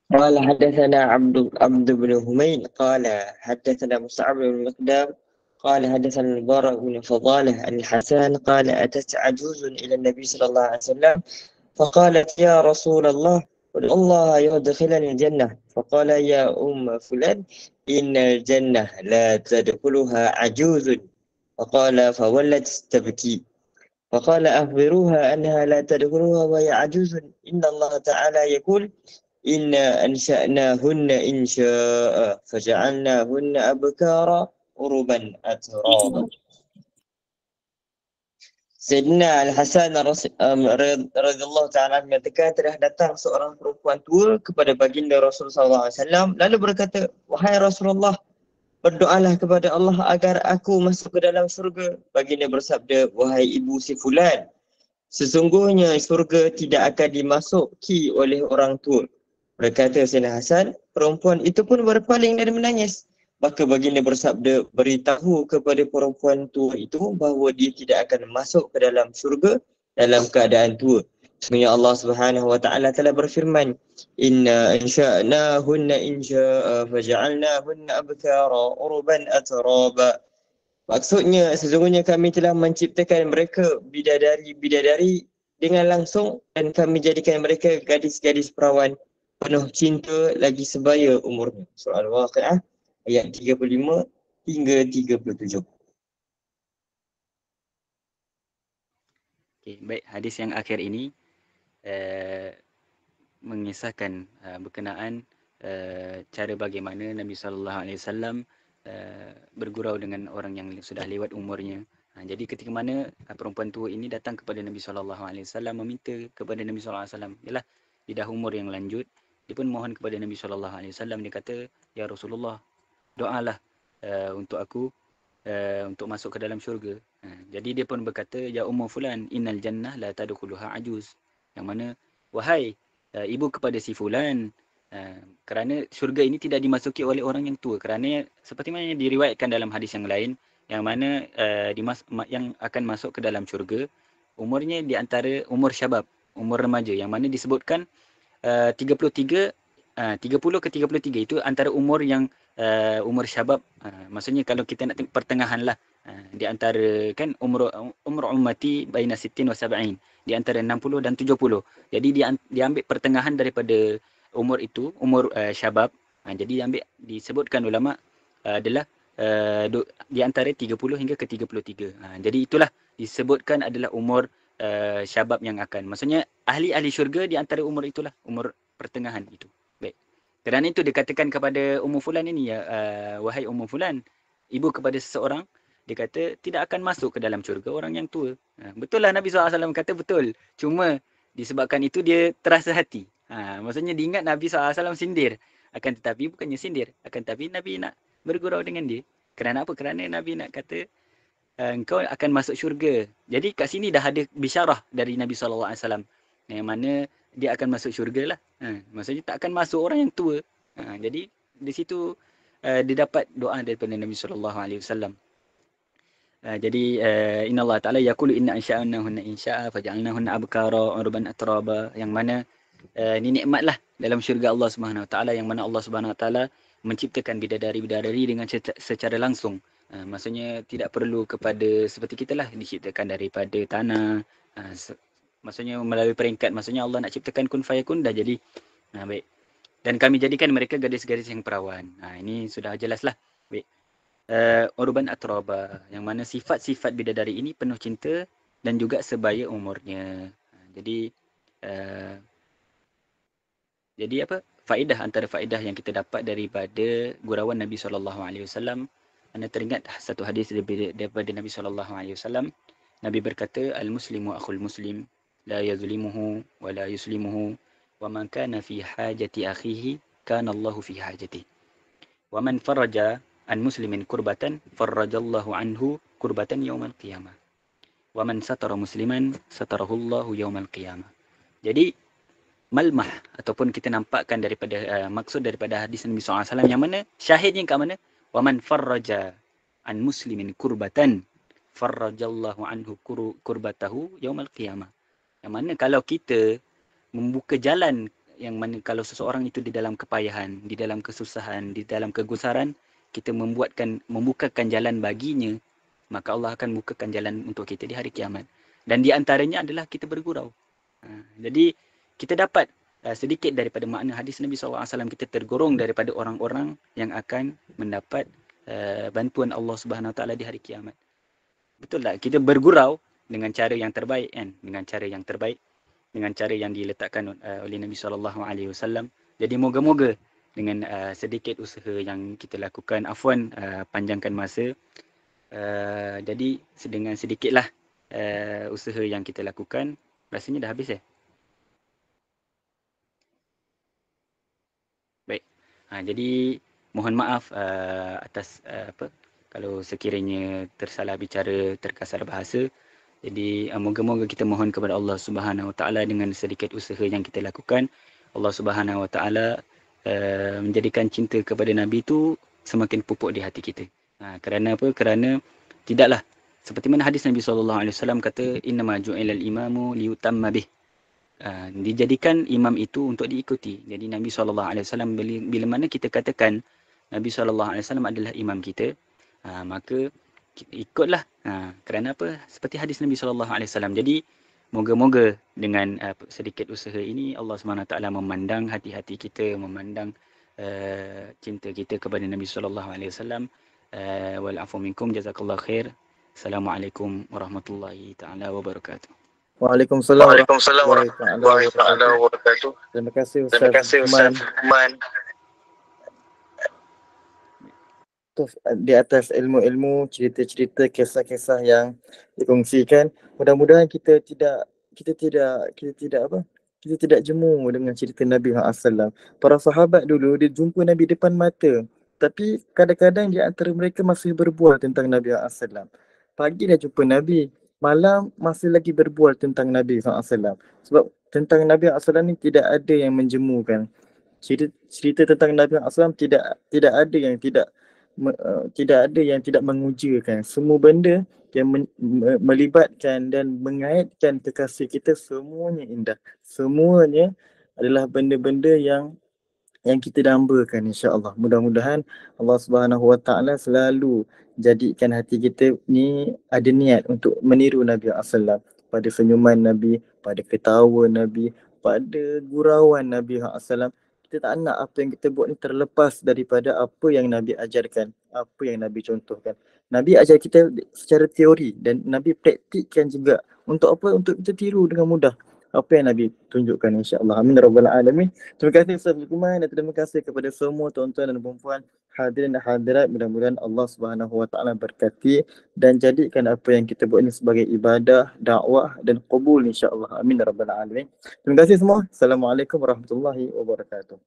D: قال حدثنا عبد بن هميد قال حدثنا مصعب بن المقدام قال حدثنا البراء بن فضالة عن الحسن قال أتت عجوز إلى النبي صلى الله عليه وسلم فقالت يا رسول الله ادع الله يدخلني الجنة. فقال يا أم فلان إن الجنة لا تدخلها عجوز. فقال فولت تبكي. فقال أخبروها أنها لا تدخلها وهي عجوز. إن الله تعالى يقول إنا أنشأناهن إنشاء فجعلناهن أبكارا عربا أترابا. Sayyidina Al-Hasan radhiyallahu ta'ala mengatakan telah datang seorang perempuan tua kepada baginda Rasulullah SAW lalu berkata, wahai Rasulullah, berdoalah kepada Allah agar aku masuk ke dalam syurga. Baginda bersabda, wahai ibu si fulan, sesungguhnya syurga tidak akan dimasuki oleh orang tua. Berkata Sayyidina Hasan, perempuan itu pun berpaling dan menangis. Maka baginda bersabda, beritahu kepada perempuan tua itu bahawa dia tidak akan masuk ke dalam syurga dalam keadaan tua. Sebenarnya Allah Subhanahu Wa Taala telah berfirman, Inna ansha'nahunna insha'a faja'alnahunna abkara urban atraba. Maksudnya sesungguhnya kami telah menciptakan mereka bidadari dengan langsung dan kami jadikan mereka gadis-gadis perawan penuh cinta lagi sebaya umurnya. Surah Al-Waqi'ah ayat 35 hingga 37.
B: Okay, baik, hadis yang akhir ini mengisahkan berkenaan cara bagaimana Nabi SAW bergurau dengan orang yang sudah lewat umurnya. Jadi ketika mana perempuan tua ini datang kepada Nabi SAW meminta kepada Nabi SAW, ialah di dah umur yang lanjut, dia pun mohon kepada Nabi SAW. Dia kata, ya Rasulullah, doalah untuk aku untuk masuk ke dalam syurga. Jadi dia pun berkata, ya Ummu Fulan, innal jannah la tadkhuluha ajuz. Yang mana, wahai ibu kepada si Fulan, kerana syurga ini tidak dimasuki oleh orang yang tua. Kerana seperti mana yang diriwayatkan dalam hadis yang lain, yang mana yang akan masuk ke dalam syurga, umurnya di antara umur syabab, umur remaja. Yang mana disebutkan 30 ke 33 itu antara umur yang umur syabab. Maksudnya kalau kita nak tengok pertengahan lah, di antara kan umur ummati baina 60 wa 70, di antara 60 dan 70. Jadi dia ambil pertengahan daripada umur itu, umur syabab. Jadi disebutkan ulama adalah di antara 30 hingga ke 33. Jadi itulah disebutkan adalah umur syabab yang akan. Maksudnya ahli-ahli syurga di antara umur itulah, umur pertengahan itu. Baik. Kerana itu dikatakan kepada Ummu Fulan ini, ya wahai Ummu Fulan, ibu kepada seseorang, dia kata tidak akan masuk ke dalam syurga orang yang tua. Betul lah Nabi SAW kata betul. Cuma disebabkan itu dia terasa hati. Maksudnya diingat Nabi SAW sindir. Akan tetapi bukannya sindir. Akan tetapi Nabi nak bergurau dengan dia. Kerana apa? Kerana Nabi nak kata engkau akan masuk syurga. Jadi kat sini dah ada bisyarah dari Nabi SAW. Yang mana dia akan masuk syurga lah. Maksudnya tak akan masuk orang yang tua. Jadi di situ dia dapat doa daripada Nabi SAW. Jadi inna Allah Ta'ala yaqulu inna ansha'nahunna insya'a faja'alnahunna abkara urban atraba, yang mana ini nikmat lah dalam syurga Allah Subhanahu Wa Ta'ala, yang mana Allah Subhanahu Wa Ta'ala menciptakan bidadari-bidadari dengan secara langsung. Maksudnya tidak perlu kepada seperti kita lah diciptakan daripada tanah. Maksudnya melalui peringkat, maksudnya Allah nak ciptakan kun fayakun dah jadi. Baik. Dan kami jadikan mereka gadis-gadis yang perawan. Ini sudah jelas lah. Baik. Urban atraba, yang mana sifat-sifat bidadari ini penuh cinta dan juga sebaya umurnya. Jadi apa? Faedah antara faedah yang kita dapat daripada gurauan Nabi SAW. Anda teringat satu hadis daripada Nabi SAW. Nabi berkata, al-muslimu akhul muslim, la yazlimuhu wa la yuslimuhu, wa man kana fi hajati akhihi kana Allahu fi hajati. Wa man faraja an muslimin kurbatan farrajallahu anhu kurbatan yaumal qiyamah. Wa man satara musliman satarahullahu yaumal qiyamah. Jadi malmah ataupun kita nampakkan daripada maksud daripada hadis Nabi SAW, yang mana syahidnya kat mana? Wa man farraja an muslimin kurbatan farrajallahu anhu kurbatahu yaumal qiyamah. Yang mana kalau kita membuka jalan, yang mana kalau seseorang itu di dalam kepayahan, di dalam kesusahan, di dalam kegusaran, kita membukakan jalan baginya, maka Allah akan bukakan jalan untuk kita di hari kiamat. Dan di antaranya adalah kita bergurau. Jadi kita dapat sedikit daripada makna hadis Nabi SAW, kita tergolong daripada orang-orang yang akan mendapat bantuan Allah Subhanahu Wa Taala di hari kiamat. Betul tak? Kita bergurau dengan cara yang terbaik kan? Dengan cara yang terbaik, dengan cara yang diletakkan oleh Nabi SAW. Jadi moga-moga dengan sedikit usaha yang kita lakukan, afwan panjangkan masa, jadi dengan sedikitlah usaha yang kita lakukan, rasanya dah habis baik. Jadi mohon maaf atas kalau sekiranya tersalah bicara, terkasar bahasa. Jadi moga-moga kita mohon kepada Allah Subhanahu Wa Taala dengan sedikit usaha yang kita lakukan, Allah Subhanahu Wa Taala menjadikan cinta kepada Nabi itu semakin pupuk di hati kita. Kerana apa? Kerana tidaklah seperti mana hadis Nabi SAW kata, innama ju'ilal imamu liyutamma bih. Dijadikan imam itu untuk diikuti. Jadi Nabi SAW bila mana kita katakan Nabi SAW adalah imam kita, maka ikutlah. Kerana apa? Seperti hadis Nabi SAW. Jadi moga-moga dengan sedikit usaha ini Allah SWT memandang hati-hati kita, memandang cinta kita kepada Nabi SAW. Wal afu minkum, jazakallahu khair. Assalamualaikum warahmatullahi taala wabarakatuh.
C: Waalaikumsalam warahmatullahi taala wabarakatuh. Terima kasih Ustaz Uthman. Di atas ilmu-ilmu, cerita-cerita, kisah-kisah yang dikongsikan. Mudah-mudahan kita tidak jemu dengan cerita Nabi SAW. Para sahabat dulu dia jumpa Nabi depan mata, tapi kadang-kadang di antara mereka masih berbual tentang Nabi SAW. Pagi dah jumpa Nabi, malam masih lagi berbual tentang Nabi SAW. Sebab tentang Nabi SAW ni tidak ada yang menjemukan. Cerita tentang Nabi SAW tidak ada yang tidak mengujakan. Semua benda yang melibatkan dan mengaitkan kekasih kita, semuanya indah. Semuanya adalah benda-benda yang kita dambakan, insya-Allah. Mudah-mudahan Allah Subhanahu Wa Taala selalu jadikan hati kita ni ada niat untuk meniru Nabi SAW, pada senyuman Nabi, pada ketawa Nabi, pada gurauan Nabi SAW. Kita tak nak apa yang kita buat ni terlepas daripada apa yang Nabi ajarkan, apa yang Nabi contohkan. Nabi ajar kita secara teori dan Nabi praktikkan juga. Untuk apa? Untuk kita tiru dengan mudah apa yang Nabi tunjukkan, insya-Allah. Amin rabbal alamin. Terima kasih Ustaz Luqman dan terima kasih kepada semua tuan-tuan dan puan-puan hadirin dan hadirat. Mudah-mudahan Allah Subhanahu Wa Taala berkati dan jadikan apa yang kita buat ini sebagai ibadah, dakwah dan qabul, insya-Allah. Amin rabbal alamin. Terima kasih semua. Assalamualaikum warahmatullahi wabarakatuh.